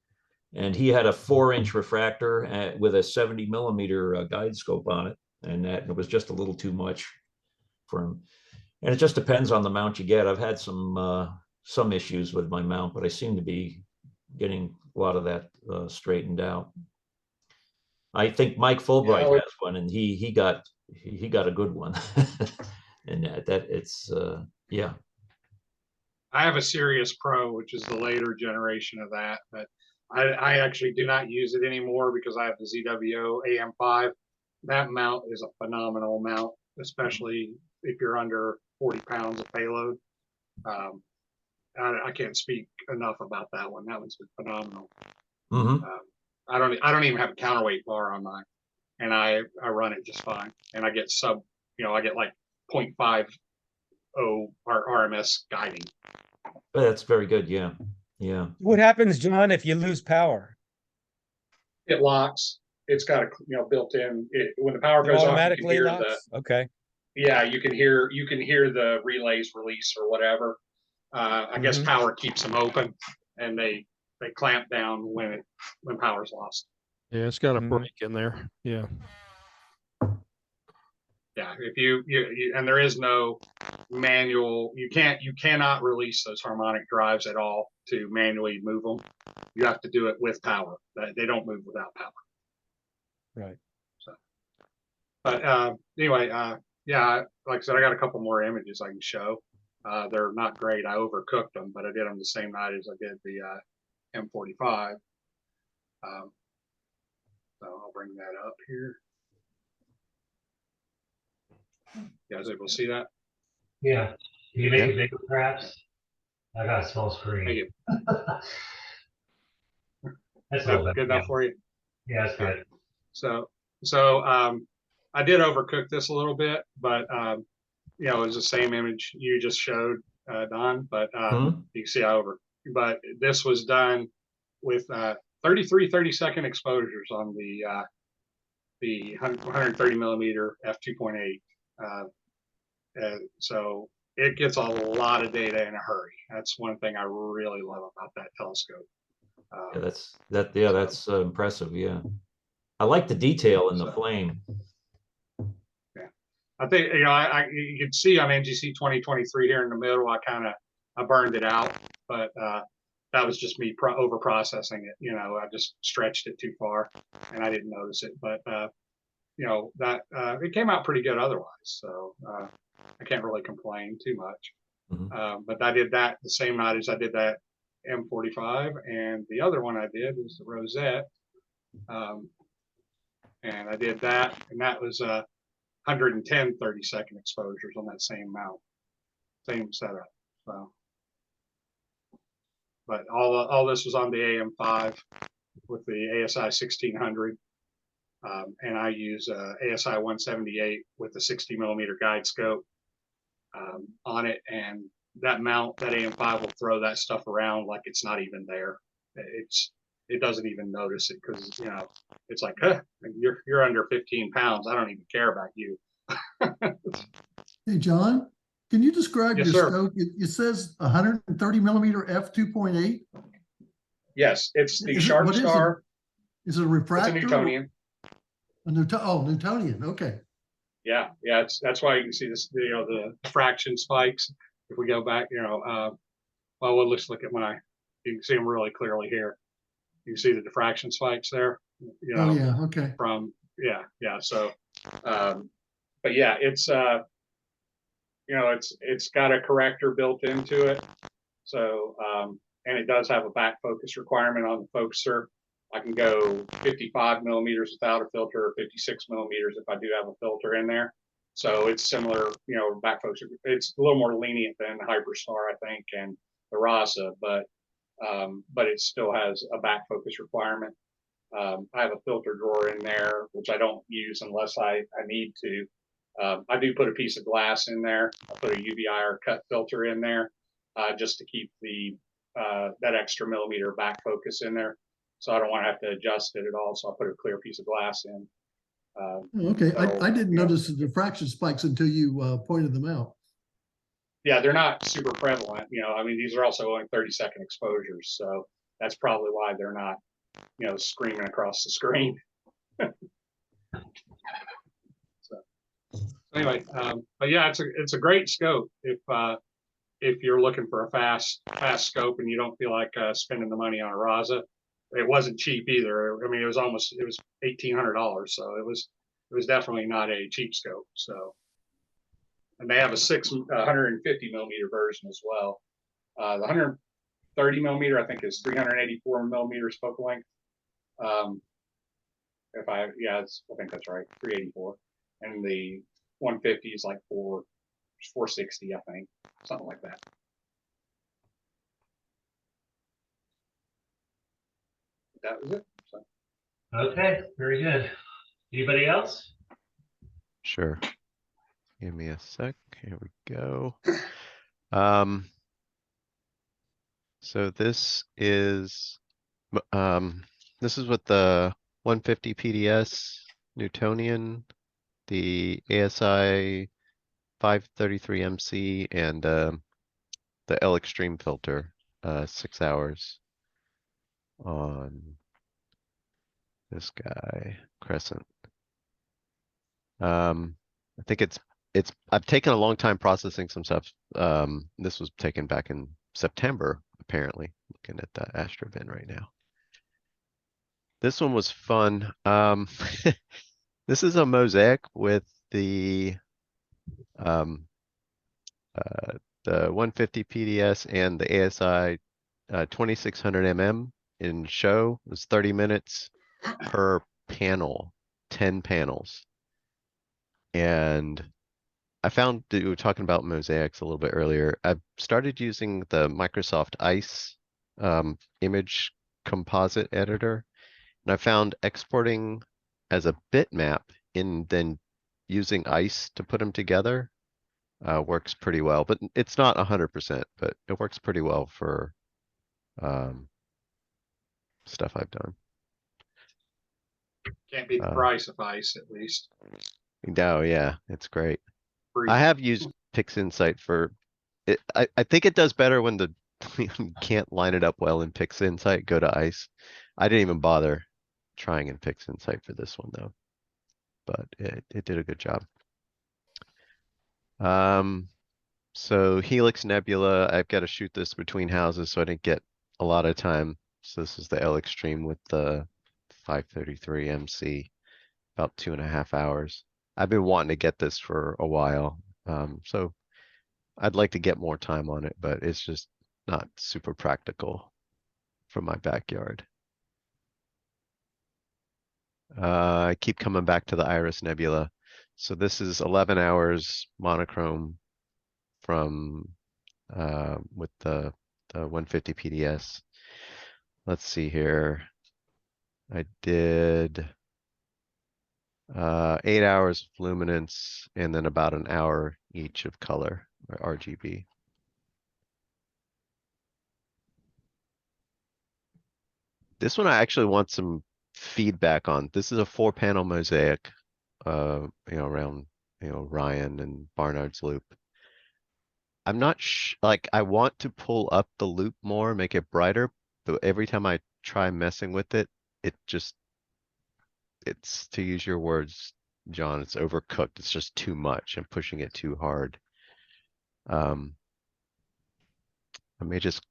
and he had a 4-inch refractor with a 70 millimeter guide scope on it, and it was just a little too much for him. And it just depends on the mount you get. I've had some issues with my mount, but I seem to be getting a lot of that straightened out. I think Mike Fulbright has one, and he got a good one. And that it's yeah. I have a Sirius Pro, which is the later generation of that, but I actually do not use it anymore because I have the ZWO AM5. That mount is a phenomenal mount, especially if you're under 40 pounds of payload. I can't speak enough about that one. That one's been phenomenal. Mm-hmm. I don't even have a counterweight bar on mine, and I run it just fine. And I get I get like 0.50 RMS guiding. But that's very good. Yeah. Yeah. What happens, John, if you lose power? It locks. It's got a built in. When the power goes automatically off, you can hear locks? Okay. Yeah, you can hear the relays release or whatever. I guess power keeps them open, and they clamp down when power's lost. Yeah, it's got a break in there. Yeah. Yeah, if you and there is no manual. You cannot release those harmonic drives at all to manually move them. You have to do it with power. They don't move without power. Right. So, but anyway, yeah, like I said, I got a couple more images I can show. They're not great. I overcooked them, but I did them the same night as I did the M45. So I'll bring that up here. You guys able to see that? Yeah. Can you make it bigger, perhaps? I got a small screen. Thank you. That's good enough for you. Yeah, that's good. So I did overcook this a little bit, but you know, it was the same image you just showed, Don, but you can see but this was done with 33 30-second exposures on the 130 millimeter f2.8. So it gets a lot of data in a hurry. That's one thing I really love about that telescope. Yeah, that's impressive. Yeah, I like the detail in the flame. Yeah, I think, you know, you can see on NGC 2023 here in the middle, I burned it out, but that was just me over processing it. You know, I just stretched it too far and I didn't notice it, but you know, that it came out pretty good otherwise. So I can't really complain too much. But I did that the same night as I did that M45, and the other one I did was the Rosette. And I did that, and that was 110 30-second exposures on that same mount, same setup. So, but all this was on the AM5 with the ASI 1600, and I use ASI 178 with the 60 millimeter guide scope on it, and that mount, that AM5 will throw that stuff around like it's not even there. It doesn't even notice it, because, you know, it's like, huh, you're under 15 pounds. I don't even care about you. Hey, John, can you describe Yes, your sir. scope? It says 130 millimeter f2.8. Yes, it's the Is it- Sharp what is it? Star. Is it a It's a refractor? Newtonian. Newtonian. Okay. Yeah, that's why you can see this, you know, the diffraction spikes. If we go back, you know, well, let's look at you can see them really clearly here. You can see the diffraction spikes there, you know. Oh yeah. Okay. Yeah. So, but yeah, it's you know, it's got a corrector built into it. So, and it does have a back focus requirement on the focuser. I can go 55 millimeters without a filter, or 56 millimeters if I do have a filter in there. So it's similar, you know, back focus. It's a little more lenient than the Hyperstar, I think, and the Rasa, but it still has a back focus requirement. I have a filter drawer in there, which I don't use unless I need to. I do put a piece of glass in there. I put a UV cut filter in there, just to keep that extra millimeter back focus in there. So I don't want to have to adjust it at all. So I put a clear piece of glass in. Okay. So, I didn't you know, notice the diffraction spikes until you pointed them out. yeah, they're not super prevalent. You know, I mean, these are also only 30-second exposures. So that's probably why they're not, you know, screaming across the screen. So anyway, but yeah, it's a great scope if you're looking for a fast scope and you don't feel like spending the money on a Rasa. It wasn't cheap either. I mean, it was $1,800, so it was definitely not a cheap scope. So, and they have a 150 millimeter version as well. The 130 millimeter, I think, is 384 millimeters focal length. I think that's right, 384, and the 150 is like 460, I think, something like that. That was it. So. Okay, very good. Anybody else? Sure. Give me a sec. Here we go. So this is with the 150 PDS Newtonian, the ASI 533 MC, and the L Extreme filter, 6 hours on this guy, Crescent. I think I've taken a long time processing some stuff. This was taken back in September, apparently, looking at the AstroVin right now. This one was fun. This is a mosaic with the 150 PDS and the ASI 2600 mm in show. It was 30 minutes per panel, 10 panels. And I found that we were talking about mosaics a little bit earlier. I've started using the Microsoft Ice image composite editor, and I found exporting as a bitmap and then using ice to put them together works pretty well, but it's not 100%, but it works pretty well for stuff I've done. Can't beat the price of ice, at least. No, yeah, it's great. Free. I have used PixInsight for it. I think it does better when the you can't line it up well in PixInsight. Go to ice. I didn't even bother trying in PixInsight for this one though, but it did a good job. So Helix Nebula, I've got to shoot this between houses, so I didn't get a lot of time. So this is the L Extreme with the 533 MC, about 2.5 hours. I've been wanting to get this for a while, so I'd like to get more time on it, but it's just not super practical for my backyard. I keep coming back to the Iris Nebula. So this is 11 hours monochrome from with the 150 PDS. Let's see here. I did 8 hours of luminance and then about an hour each of color or RGB. This one I actually want some feedback on. This is a 4-panel mosaic, around, Ryan and Barnard's Loop. I'm not like I want to pull up the loop more, make it brighter, but every time I try messing with it, it's to use your words, John, it's overcooked. It's just too much. I'm pushing it too hard. I may just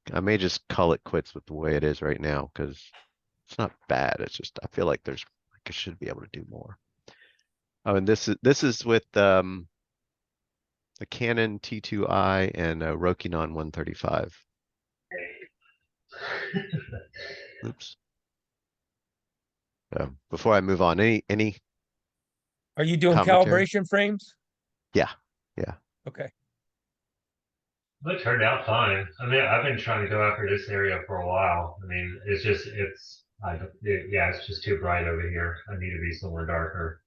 call it quits with the way it is right now because it's not bad. It's just I feel like I should be able to do more. Oh, and this is with the Canon T2i and a Rokinon 135. Oops. Before I move on, any Are you doing commentary? calibration frames? Yeah. Okay. It turned out fine. I mean, I've been trying to go after this area for a while. I mean, it's just too bright over here. I need to be somewhere darker.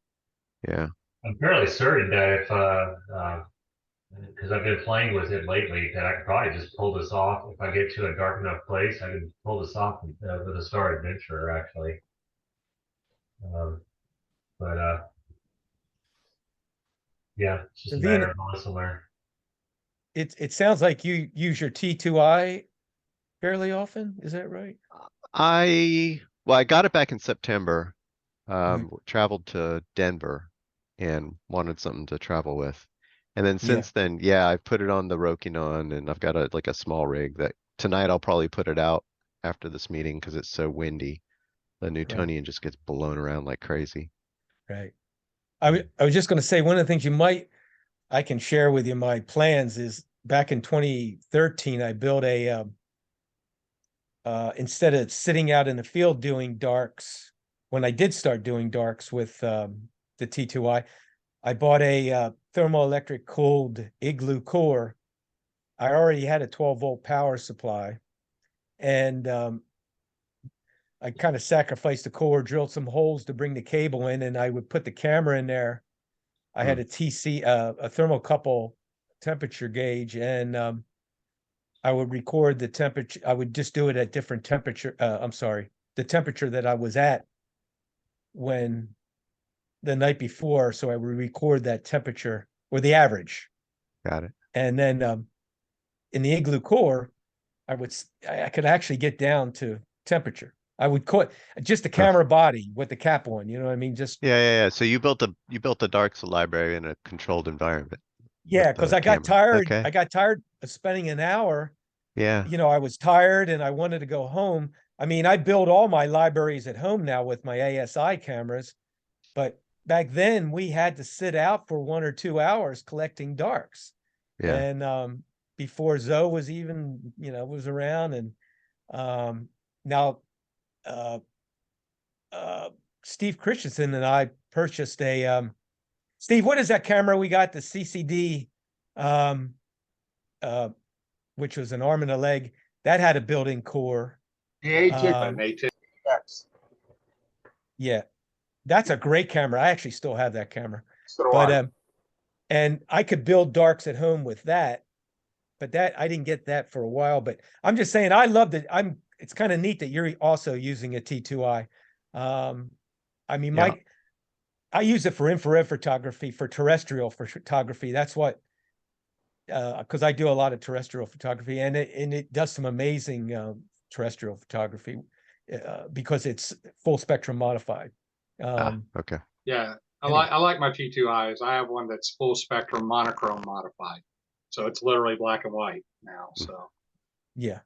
Yeah. I'm fairly certain that if because I've been playing with it lately, that I could probably just pull this off. If I get to a dark enough place, I can pull this off with a Star Adventurer, actually. Yeah, it's just a matter of going somewhere. It sounds like you use your T2i fairly often. Is that right? I got it back in September. Traveled to Denver and wanted something to travel with. And then since then, I put it on the Rokinon and I've got a small rig that tonight I'll probably put it out after this meeting because it's so windy. The Newtonian just gets blown around like crazy. Right. I was just going to say one of the things I can share with you my plans is back in 2013, I built a, instead of sitting out in the field doing darks, when I did start doing darks with the T2i, I bought a thermoelectric cooled Igloo core. I already had a 12-volt power supply and I kind of sacrificed the core, drilled some holes to bring the cable in, and I would put the camera in there. I had a a thermocouple temperature gauge, and I would record the temperature. I would just do it at different temperature. The temperature that I was at when the night before. So I would record that temperature or the average. Got it. And then in the Igloo core, I could actually get down to temperature. I would call it just the camera body with the cap on, you know what I mean? Just yeah. So you built the darks library in a controlled environment. Yeah, because I got tired. Okay. I got tired of spending an hour. Yeah. I was tired and I wanted to go home. I mean, I build all my libraries at home now with my ASI cameras, but back then we had to sit out for 1 or 2 hours collecting darks. Yeah. And before Zoe was even, was around, and now Steve Christensen and I purchased a Steve, what is that camera we got? The CCD, which was an arm and a leg that had a built-in core. The ATIC. Yeah, that's a great camera. I actually still have that camera. So do But I. and I could build darks at home with that, but that I didn't get that for a while. But I'm just saying I love that. It's kind of neat that you're also using a T2i. I mean, Yeah. I use it for infrared photography, for terrestrial photography. That's what, because I do a lot of terrestrial photography, and it does some amazing terrestrial photography because it's full spectrum modified. Okay. Yeah, Anyway. I like my T2Is. I have one that's full spectrum monochrome modified. So it's literally black and white now. So Yeah.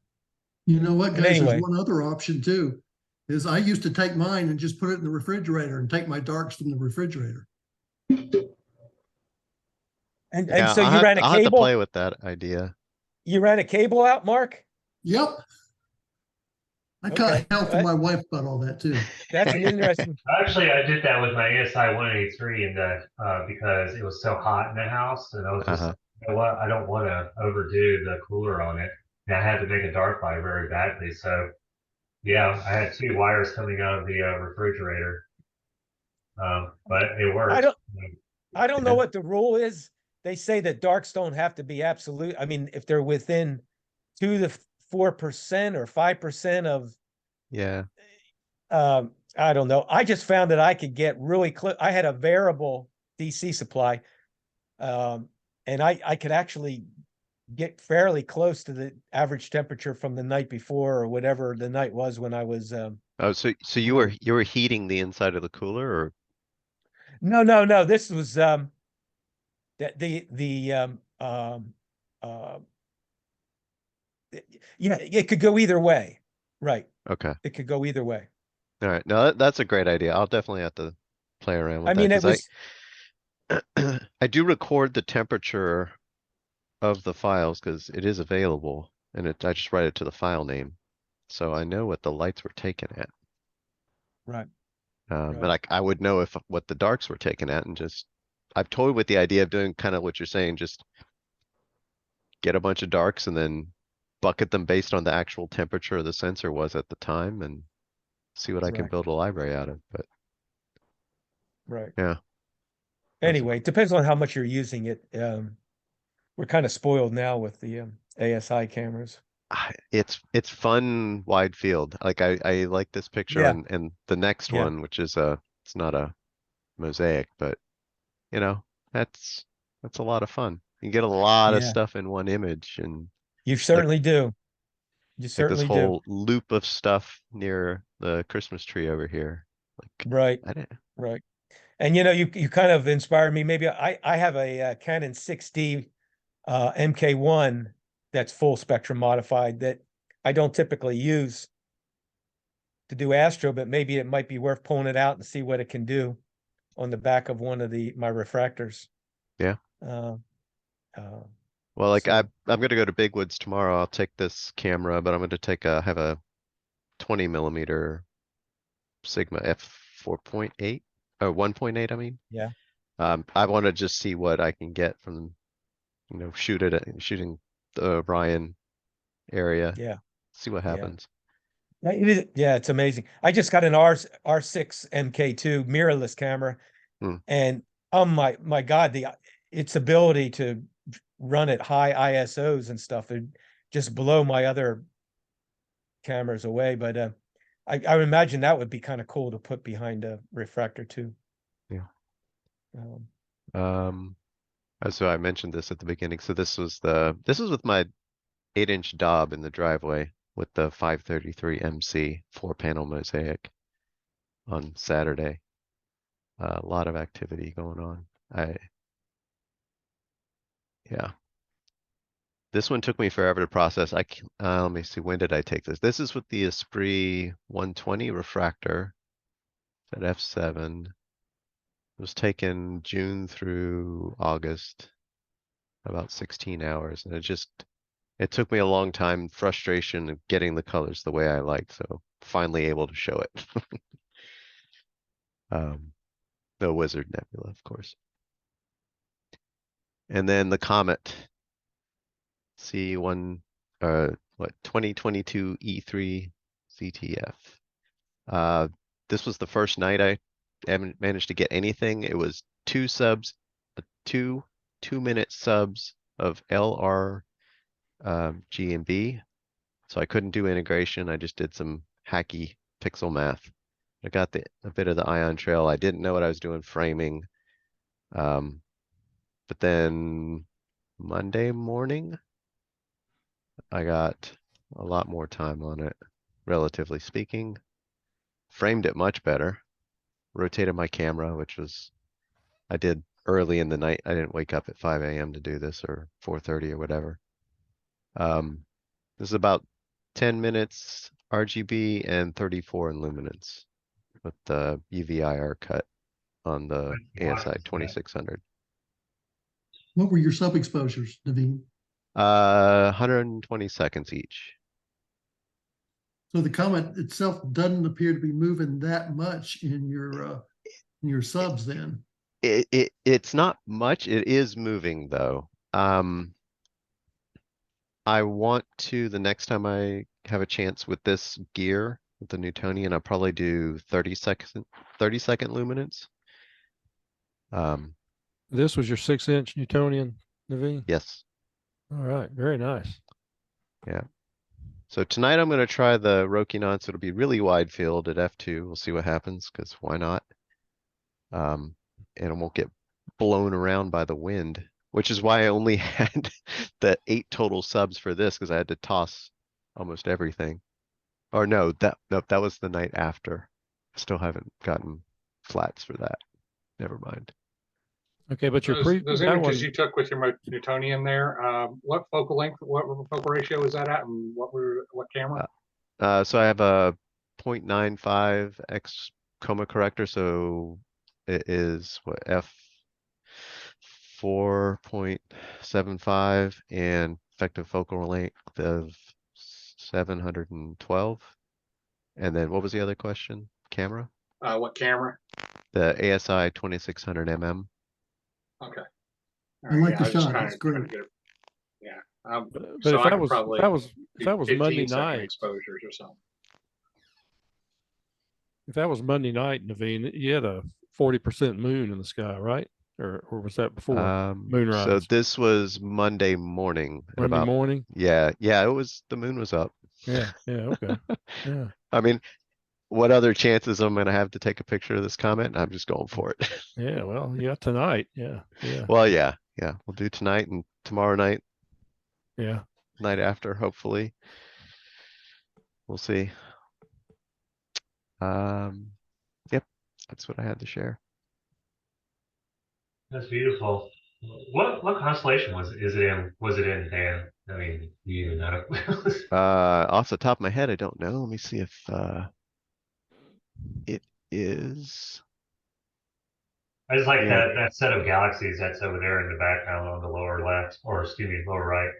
You know what, And guys, anyway. there's one other option too, is I used to take mine and just put it in the refrigerator and take my darks from the refrigerator. And Yeah, so you ran a I'll have to cable? play with that idea. You ran a cable out, Mark? Yep. I caught Okay. hell from my wife about all that too. That's an interesting. Actually, I did that with my ASI 183 and because it was so hot in the house, and I was just, Uh-huh. you know what, I don't want to overdo the cooler on it. And I had to make a dark light very badly, so yeah, I had two wires coming out of the refrigerator, but it worked. I don't know Yeah. what the rule is. They say that darks don't have to be absolute. I mean, if they're within 2 to 4% or 5% of, Yeah. I don't know. I just found that I could get really close. I had a variable DC supply, and I could actually get fairly close to the average temperature from the night before or whatever the night was when I was. Oh, so you were heating the inside of the cooler, or No. This was the yeah, it could go either way. Right. okay. It could go either way. All right. No, that's a great idea. I'll definitely have to play around with I mean, that it was, because I do record the temperature of the files because it is available, and I just write it to the file name, so I know what the lights were taken at. right. But I would know if what the darks were taken at, and just I've toyed with the idea of doing kind of what you're saying, just get a bunch of darks and then bucket them based on the actual temperature the sensor was at the time, and see what I can Right. build a library out of. But Right. yeah. Anyway, it depends on how much you're using it. We're kind of spoiled now with the ASI cameras. It's fun wide field. Like I like this picture Yeah. and the next Yeah. one, which is it's not a mosaic, but you know, that's a lot of fun. You get a lot of Yeah. stuff in one image, and You like certainly do. You like this certainly do. whole loop of stuff near the Christmas tree over here. Like Right. I didn't. Right. And you kind of inspired me. Maybe I have a Canon 6D MK1 that's full spectrum modified that I don't typically use to do astro, but maybe it might be worth pulling it out and see what it can do on the back of one of my refractors. Yeah. Uh, Well, like so- I'm gonna go to Big Woods tomorrow. I'll take this camera, but I'm gonna have a 20 millimeter Sigma f4.8 or 1.8, I mean. Yeah. I want to just see what I can get from, shooting the Orion area. Yeah. See what Yeah. happens. Yeah, it's amazing. I just got an R6 MK2 mirrorless camera, and oh my God, its ability to run at high ISOs and stuff, it just blow my other cameras away. But I would imagine that would be kind of cool to put behind a refractor too. Yeah. Um, So I mentioned this at the beginning. So this was with my 8-inch Dob in the driveway with the 533 MC 4-panel mosaic on Saturday. A lot of activity going on. Yeah. This one took me forever to process. Let me see, when did I take this? This is with the Esprit 120 refractor at f7. It was taken June through August, about 16 hours. And it took me a long time, frustration of getting the colors the way I liked. So finally able to show it. The Wizard Nebula, of course. And then the Comet C1, 2022 E3 ZTF. This was the first night I haven't managed to get anything. It was two subs, two-minute subs of LR, G and B. So I couldn't do integration. I just did some hacky pixel math. I got a bit of the ion trail. I didn't know what I was doing framing. But then Monday morning, I got a lot more time on it, relatively speaking. Framed it much better. Rotated my camera, which was, I did early in the night. I didn't wake up at 5 a.m. to do this, or 4:30 or whatever. This is about 10 minutes RGB and 34 in luminance with the UVIR cut on the ASI 2600. What were your sub exposures, Naveen? 120 seconds each. So the comet itself doesn't appear to be moving that much in your subs then. It's not much. It is moving though. I want to, the next time I have a chance with this gear, with the Newtonian, I'll probably do 30 second luminance. This was your 6-inch Newtonian, Naveen? Yes. All right, very nice. Yeah. So tonight I'm going to try the Rokinon, so it'll be really wide field at f2. We'll see what happens, because why not? And it won't get blown around by the wind, which is why I only had the 8 total subs for this, because I had to toss almost everything. Or no, that was the night after. I still haven't gotten flats for that. Never mind. Okay, but your Those that images one, you took with your Newtonian there, what focal length, what focal ratio was that at, and what camera? So I have a 0.95 x coma corrector, so it is what, f 4.75 and effective focal length of 712. And then what was the other question? Camera? What camera? The ASI 2600 mm. Okay. I like the was just shot. kinda It's great. trying to get it- Yeah. but So if I that could was probably if that was Monday 15-second night, exposures or something. if that was Monday night, Naveen, you had a 40% moon in the sky, right? Or was that before So moonrise? this was Monday morning. At Monday about, morning? yeah, it was, the moon was up. Yeah, okay. Yeah. I mean, what other chances I'm gonna have to take a picture of this comet? I'm just going for it. Yeah, well, yeah, tonight. Yeah. Well, yeah, we'll do tonight and tomorrow night, Yeah. night after, hopefully. We'll see. Yep, that's what I had to share. That's beautiful. What constellation is it in? Was it in, Dan? I mean, you know. Off the top of my head, I don't know. Let me see if it is. I just like Yeah. that set of galaxies that's over there in the background on the lower left, or excuse me, lower right.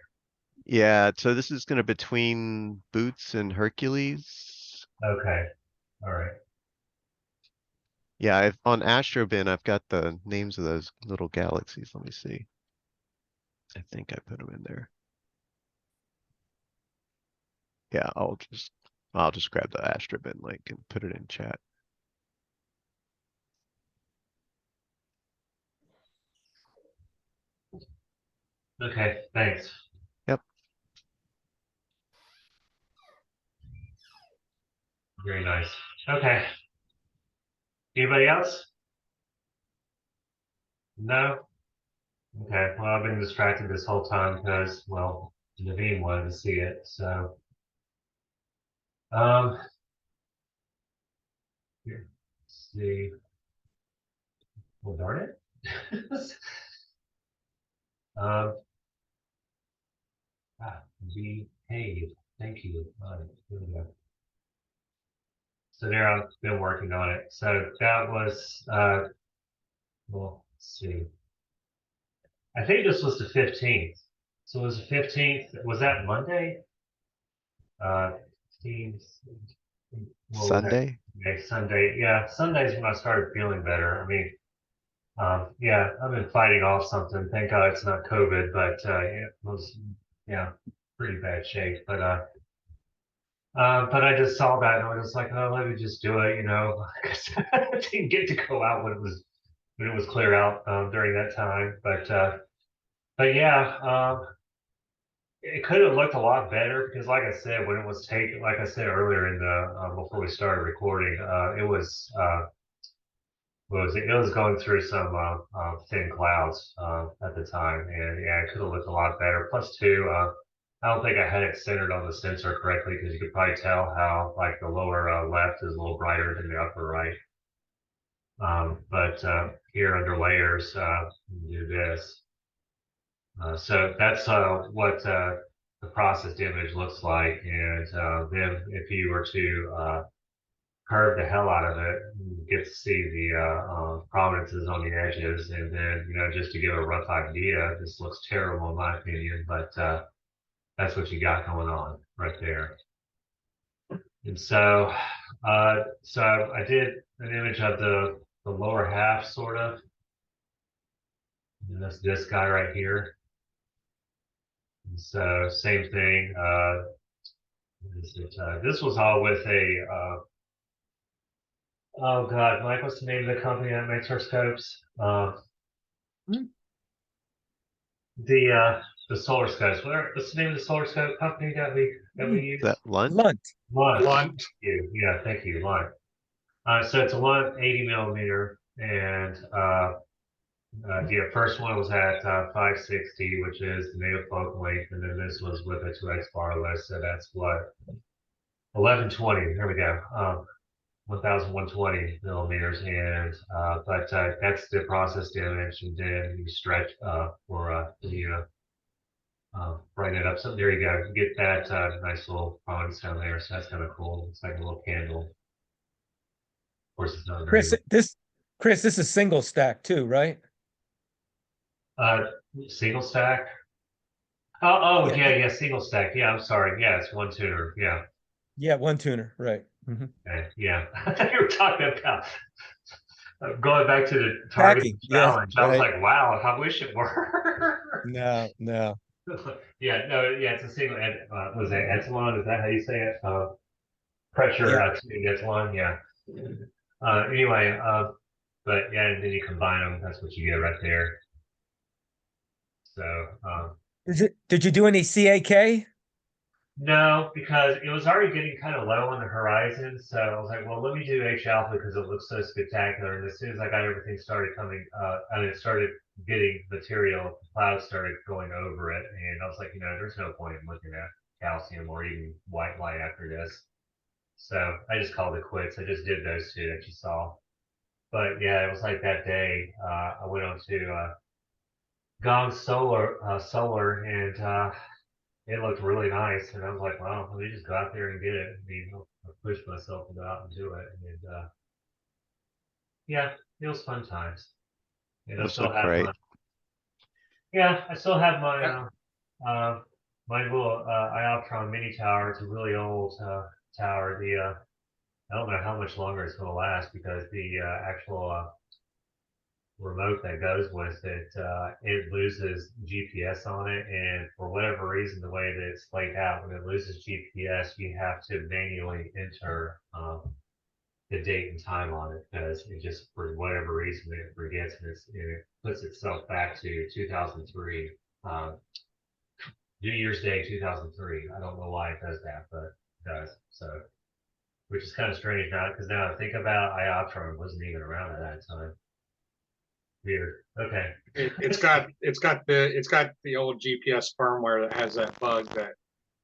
Yeah, so this is gonna between Boots and Hercules. Okay, all right. Yeah, on Astrobin, I've got the names of those little galaxies. Let me see. I think I put them in there. Yeah, I'll just grab the Astrobin link and put it in chat. Okay, thanks. Yep. Very nice. Okay. Anybody else? No? Okay, well, I've been distracted this whole time because, well, Naveen wanted to see it, so. Here, let's see. Well, darn it. Behave. Thank you. All right, here we go. So there, I've been working on it. So that was, well, let's see. I think this was the 15th. So it was the 15th. Was that Monday? 15th. Sunday? Okay, Sunday. Yeah, Sunday's when I started feeling better. I mean, yeah, I've been fighting off something. Thank God it's not COVID, but it was, yeah, pretty bad shape. But I just saw that and I was like, oh, let me just do it, you know, 'cause I didn't get to go out when it was when it was clear out during that time. But yeah, it could have looked a lot better because, like I said, when it was taken, like I said earlier in the before we started recording, it was it was going through some thin clouds at the time, and yeah, it could have looked a lot better. Plus, two, I don't think I had it centered on the sensor correctly because you could probably tell how like the lower left is a little brighter than the upper right. But here under layers, you do this. So that's what the processed image looks like, and then if you were to curve the hell out of it, you get to see the prominences on the edges, and then just to give a rough idea, this looks terrible in my opinion, but that's what you got going on right there. And so, so I did an image of the lower half, sort of, and that's this guy right here. And so same thing. This was all with a oh God, Mike, what's the name of the company that makes our scopes? The solar scopes. What's the name of the solar scope company that we use? That Lunt? Lunt. Lunt. Lunt. Yeah, thank you, Lunt. So it's a Lunt 80 millimeter, and the first one was at 560, which is the native focal length, and then this was with a 2x barless, so that's what 1120. There we go. 1120 millimeters, and but that's the processed image, and then you stretch for brighten it up. So there you go. You get that nice little prominence down there. So that's kind of cool. It's like a little candle. Of course, it's not very. Chris, this is single stack too, right? Single stack. Oh, Yeah. yeah, single stack. Yeah, I'm sorry. Yeah, it's one tuner. Yeah. Yeah, one tuner, right. Okay, yeah. I thought you were talking about going back to the target Packing, challenge. yeah, I was right. like, wow, I wish it were. No. Yeah, no, yeah, it's a single. Was it echelon? Is that how you say it? Pressure Yeah. tuning echelon. Yeah. Anyway, but yeah, and then you combine them. That's what you get right there. So. Did you do any CAK? No, because it was already getting kind of low on the horizon. So I was like, well, let me do H alpha because it looks so spectacular. And as soon as I got everything started coming, and it started getting material, clouds started going over it. And I was like, there's no point in looking at calcium or even white light after this. So I just called it quits. I just did those two that you saw. But yeah, it was like that day, I went on to Gong Solar, and it looked really nice, and I was like, "Wow, let me just go out there and get it." I pushed myself to go out and do it, and yeah, it was fun times. And I Those still look have great. I still have my little Ioptron mini tower. It's a really old tower. I don't know how much longer it's going to last because the actual remote that goes with it, it loses GPS on it, and for whatever reason, the way that it's laid out, when it loses GPS, you have to manually enter the date and time on it because it just, for whatever reason, it forgets, and it puts itself back to 2003, New Year's Day 2003. I don't know why it does that, but it does. So, which is kind of strange now, because now I think about Ioptron wasn't even around at that time. Weird. Okay. It's got the old GPS firmware that has that bug that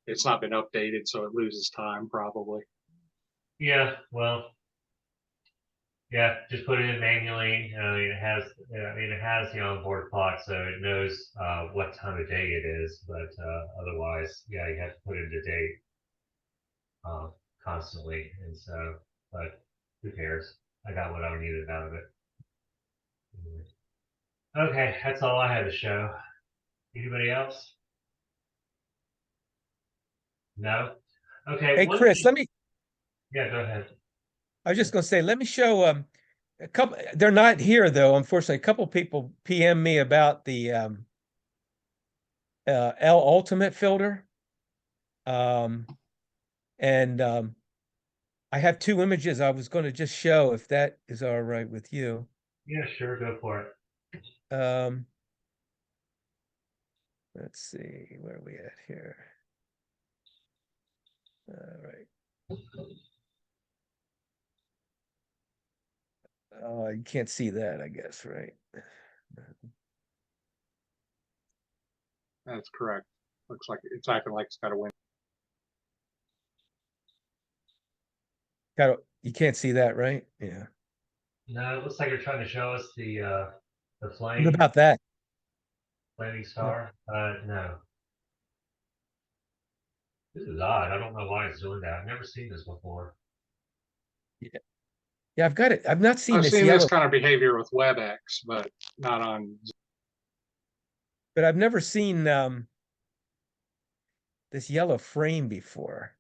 it's not been updated, so it loses time probably. Yeah, well, yeah, just put it in manually. It has the onboard clock, so it knows what time of day it is. But otherwise, yeah, you have to put it into date constantly. And so, but who cares? I got what I needed out of it. Okay, that's all I had to show. Anybody else? No? Okay. Hey, Chris, Yeah, go ahead. I was just going to say, let me show a couple. They're not here though, unfortunately. A couple people PM me about the L Ultimate filter, and I have two images I was going to just show if that is all right with you. Yeah, sure, go for it. Let's see, where are we at here? All right. Oh, you can't see that, I guess, right? That's correct. Looks like it's acting like it's got a window. You can't see that, right? Yeah. No, it looks like you're trying to show us the What flame, about that? flaming star. No. This is odd. I don't know why it's doing that. I've never seen this before. Yeah, I've got it. I've not seen I've this seen yellow, this kind of behavior with WebEx, but not on. but I've never seen this yellow frame before.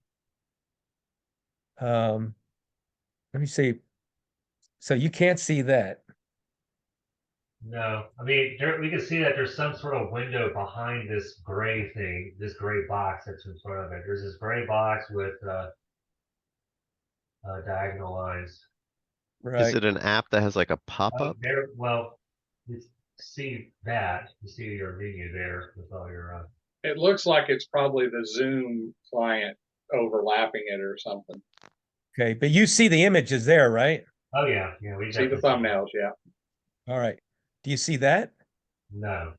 Let me see. So you can't see that. No, I mean we can see that there's some sort of window behind this gray thing, this gray box that's in front of it. There's this gray box with diagonal lines. Is Right. it an app that has like a Oh, pop-up? there. Well, you see that. You see your menu there with all your. It looks like it's probably the Zoom client overlapping it or something. Okay, but you see the images there, right? Oh yeah, yeah. We See the definitely thumbnails, yeah. All right. Do you see that? No.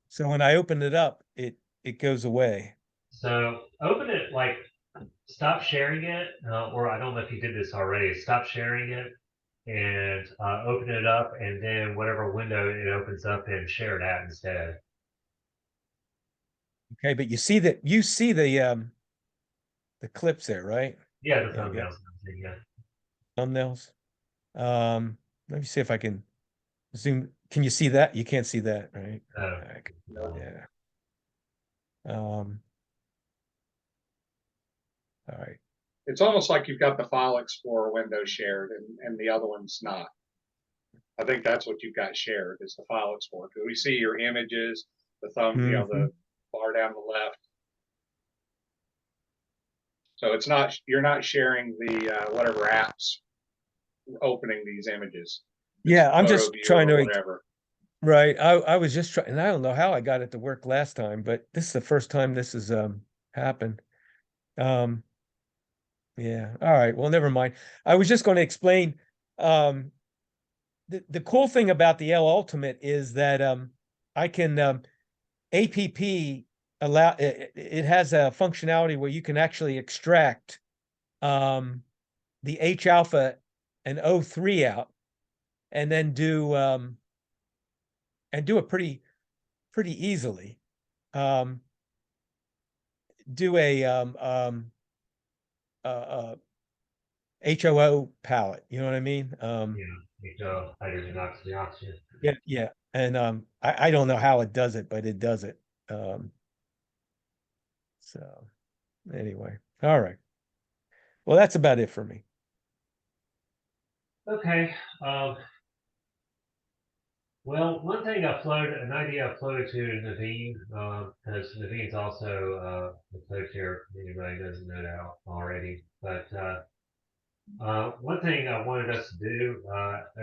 So when I open it up, it goes away. So open it, like stop sharing it, or I don't know if you did this already. Stop sharing it and open it up, and then whatever window it opens up in, share that instead. Okay, but you see the clips there, right? Yeah, the There we go. thumbnails. Yeah. Thumbnails. Let me see if I can zoom. Can you see that? You can't see that, right? No. Yeah. All right. It's almost like you've got the File Explorer window shared and the other one's not. I think that's what you've got shared is the File Explorer. Because we see your images, the thumb, you know, the bar down the left. So it's not, you're not sharing the whatever apps opening these images. It's Yeah, I'm just PhotoViewer trying or to. whatever. Right. I was just trying, and I don't know how I got it to work last time, but this is the first time this has happened. Yeah. All right. Well, never mind. I was just going to explain. The cool thing about the L Ultimate is that I can APP allow it has a functionality where you can actually extract the H alpha and O3 out, and then do it pretty easily. Do a HOO palette, you know what I mean? Yeah, hydrogen oxygen. Yeah. And I don't know how it does it, but it does it. So anyway, all right. Well, that's about it for me. Okay. Well, one thing an idea I floated to Naveen, because Naveen's also the coach here. Anybody doesn't know that already, but one thing I wanted us to do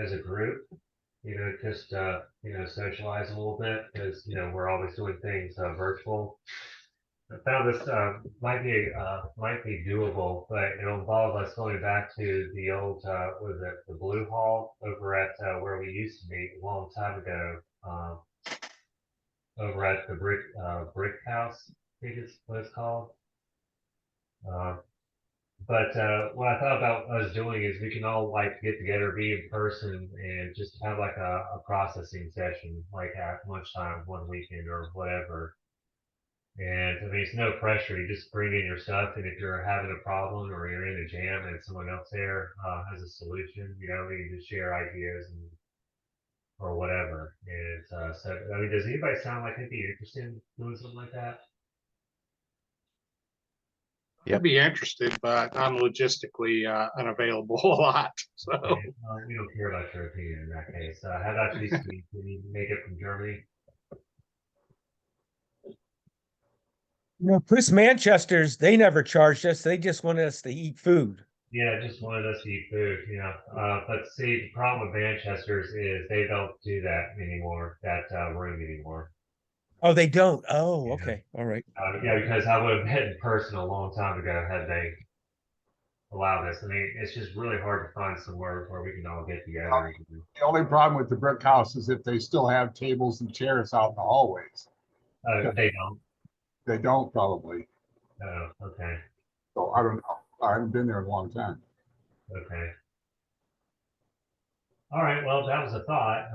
as a group, just socialize a little bit, because we're always doing things virtual. I found this might be doable, but it'll involve us going back to the old was it the Blue Hall over at where we used to meet a long time ago, over at the Brick House, I think it's what it's called. But what I thought about us doing is we can all like get together, be in person, and just have like a processing session, like at lunchtime one weekend or whatever. And I mean, it's no pressure. You just bring in your stuff, and if you're having a problem or you're in a jam and someone else there has a solution, we can just share ideas or whatever. And so, I mean, does anybody sound like they'd be interested in doing something like that? Yep. I'd be interested, but I'm logistically unavailable a lot. So Okay, we don't care about your opinion in that case. How about you, Steve? Can you make it from Germany? Chris Manchester's, they never charged us. They just wanted us to eat food. Yeah, just wanted us to eat food. Yeah. But see, the problem with Manchester's is they don't do that anymore. That room anymore. Oh, they don't. Oh, Yeah. okay. All right. Yeah, because I would have met in person a long time ago had they allowed this. I mean, it's just really hard to find somewhere where we can all get together. The only problem with the brick house is if they still have tables and chairs out in the hallways. They don't. They don't probably. Oh, okay. So I don't know. I haven't been there in a long time. Okay. All right. Well, that was a thought.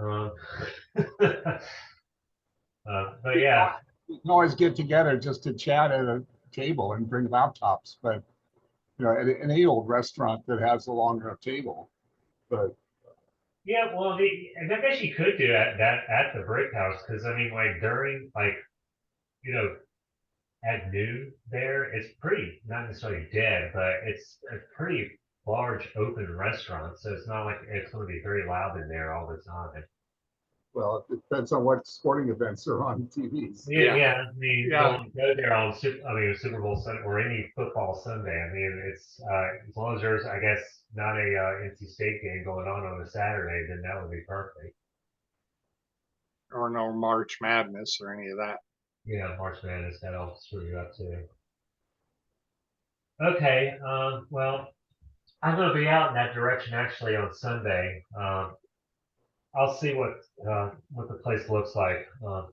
But yeah, You can always get together just to chat at a table and bring laptops, but at any old restaurant that has a long enough table. But yeah. Well, and I guess you could do that at the brick house because I mean, like during you know at noon there, it's pretty not necessarily dead, but it's a pretty large open restaurant, so it's not like it's going to be very loud in there all the time. well, it depends on what sporting events are on TVs. Yeah, Yeah. I mean, Yeah. you'll go there on Super Bowl Sunday or any football Sunday. I mean, it's as long as there's, I guess, not a NC State game going on a Saturday, then that would be perfect. Or no March Madness or any of that. Yeah, March Madness, that'll screw you up too. Okay, well, I'm going to be out in that direction actually on Sunday. I'll see what the place looks like. I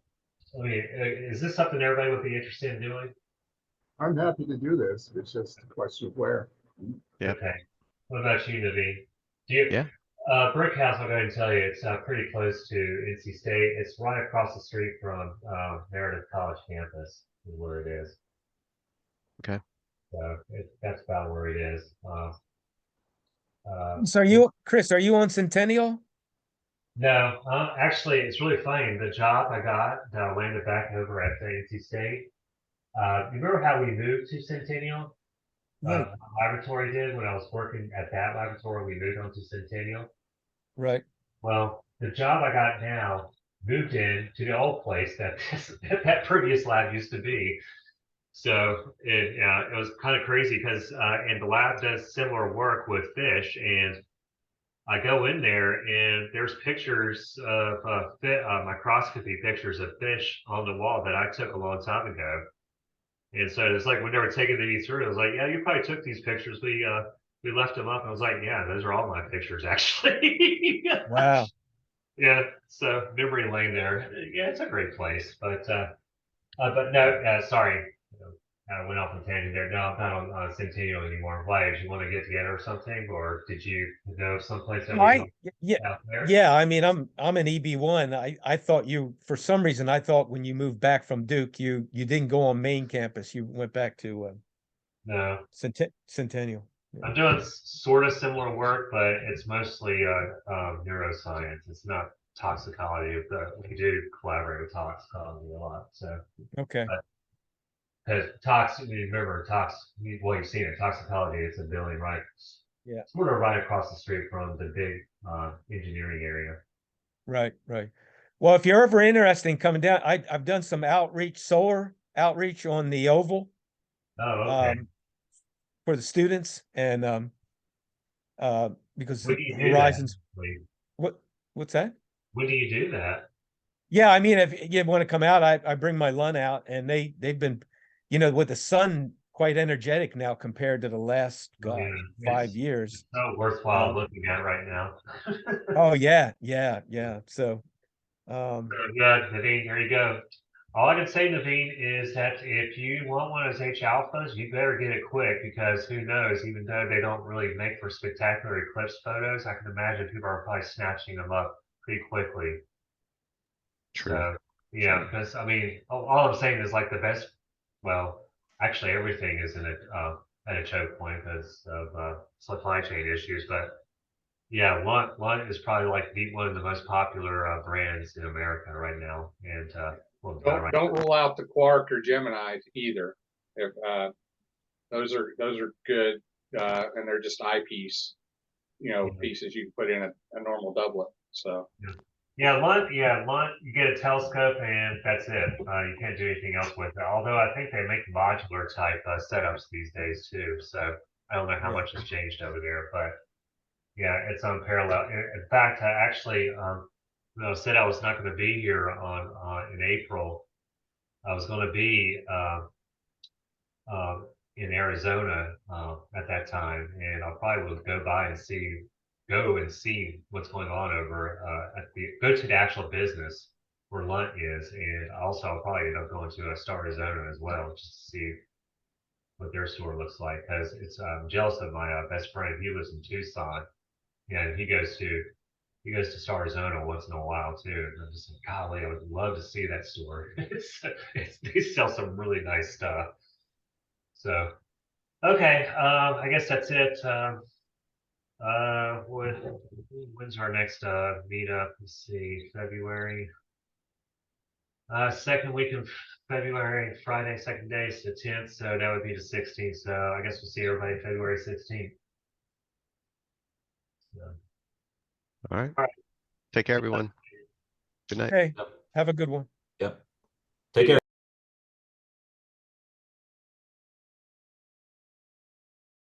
mean, is this something everybody would be interested in doing? I'm happy to do this. It's just a question of where. Yep. Okay. What about you, Naveen? Do you? Yeah. Brick House, I'll go ahead and tell you, it's pretty close to NC State. It's right across the street from Meredith College campus, is where it is. Okay. So that's about where it is. So you, Chris, are you on Centennial? No, actually, it's really funny. The job I got landed back over at the NC State. You remember how we moved to Centennial? Right. Laboratory did when I was working at that laboratory. We moved on to Centennial. Right. Well, the job I got now moved in to the old place that that previous lab used to be. So it was kind of crazy because and the lab does similar work with fish, and I go in there and there's pictures of microscopy pictures of fish on the wall that I took a long time ago. And so it's like when they were taking me through, I was like, yeah, you probably took these pictures. We left them up. And I was like, yeah, those are all my pictures actually. Wow. Yeah. So memory lane there. Yeah, it's a great place. But no, sorry. I went off on a tangent there. No, I'm not on Centennial anymore. Why? Did you want to get together or something? Or did you know someplace that was yeah. out there? Yeah, I mean, I'm an EB1. I thought you, for some reason, I thought when you moved back from Duke, you didn't go on main campus. You went back to No. Centennial. I'm doing sort of similar work, but it's mostly neuroscience. It's not toxicology, but we do collaborate with toxicology a lot. So, Okay. because remember well, you've seen it, toxicology, it's a building right, Yeah. sort of right across the street from the big engineering area. Right. Right. Well, if you're ever interested in coming down, I've done some solar outreach on the Oval. Oh, okay. For the students and because When do you do Horizons. that? What's that? When do you do that? Yeah, I mean, if you want to come out, I bring my LUN out, and they've been, with the sun, quite energetic now compared to the last Yeah, 5 it's years. so worthwhile looking at right now. Oh yeah. So, Yeah, Naveen, there you go. All I can say, Naveen, is that if you want one of those H alphas, you better get it quick because who knows, even though they don't really make for spectacular eclipse photos, I can imagine people are probably snatching them up pretty quickly. True. So, yeah, True. because I mean, all I'm saying is like the best, well, actually everything is at a choke point because of supply chain issues, but yeah, LUN is probably like one of the most popular brands in America right now, and well, not right Don't rule out the Quark or Gemini either. If those are good, and they're just eyepiece, pieces you can put in a normal doublet. So Yeah, LUN, you get a telescope and that's it. You can't do anything else with it. Although I think they make modular type setups these days too. So I don't know how Yeah. much has changed over there, but yeah, it's unparalleled. In fact, I actually, said I was not going to be here in April. I was going to be in Arizona at that time, and I probably will go and see what's going on over go to the actual business where Lunt is, and also I'll probably end up going to Star Arizona as well, just to see what their store looks like, because I'm jealous of my best friend. He lives in Tucson, and he goes to Star Arizona once in a while too. And I'm just like, golly, I would love to see that store. They sell some really nice stuff. So, okay, I guess that's it. When's our next meetup? Let's see, February. Second week of February, Friday, second day is the 10th, so that would be the 16th. So I guess we'll see everybody February 16th. So, All right. All right. Take care, everyone. Good night. Hey, Yep. have a good one. Yep. Take care.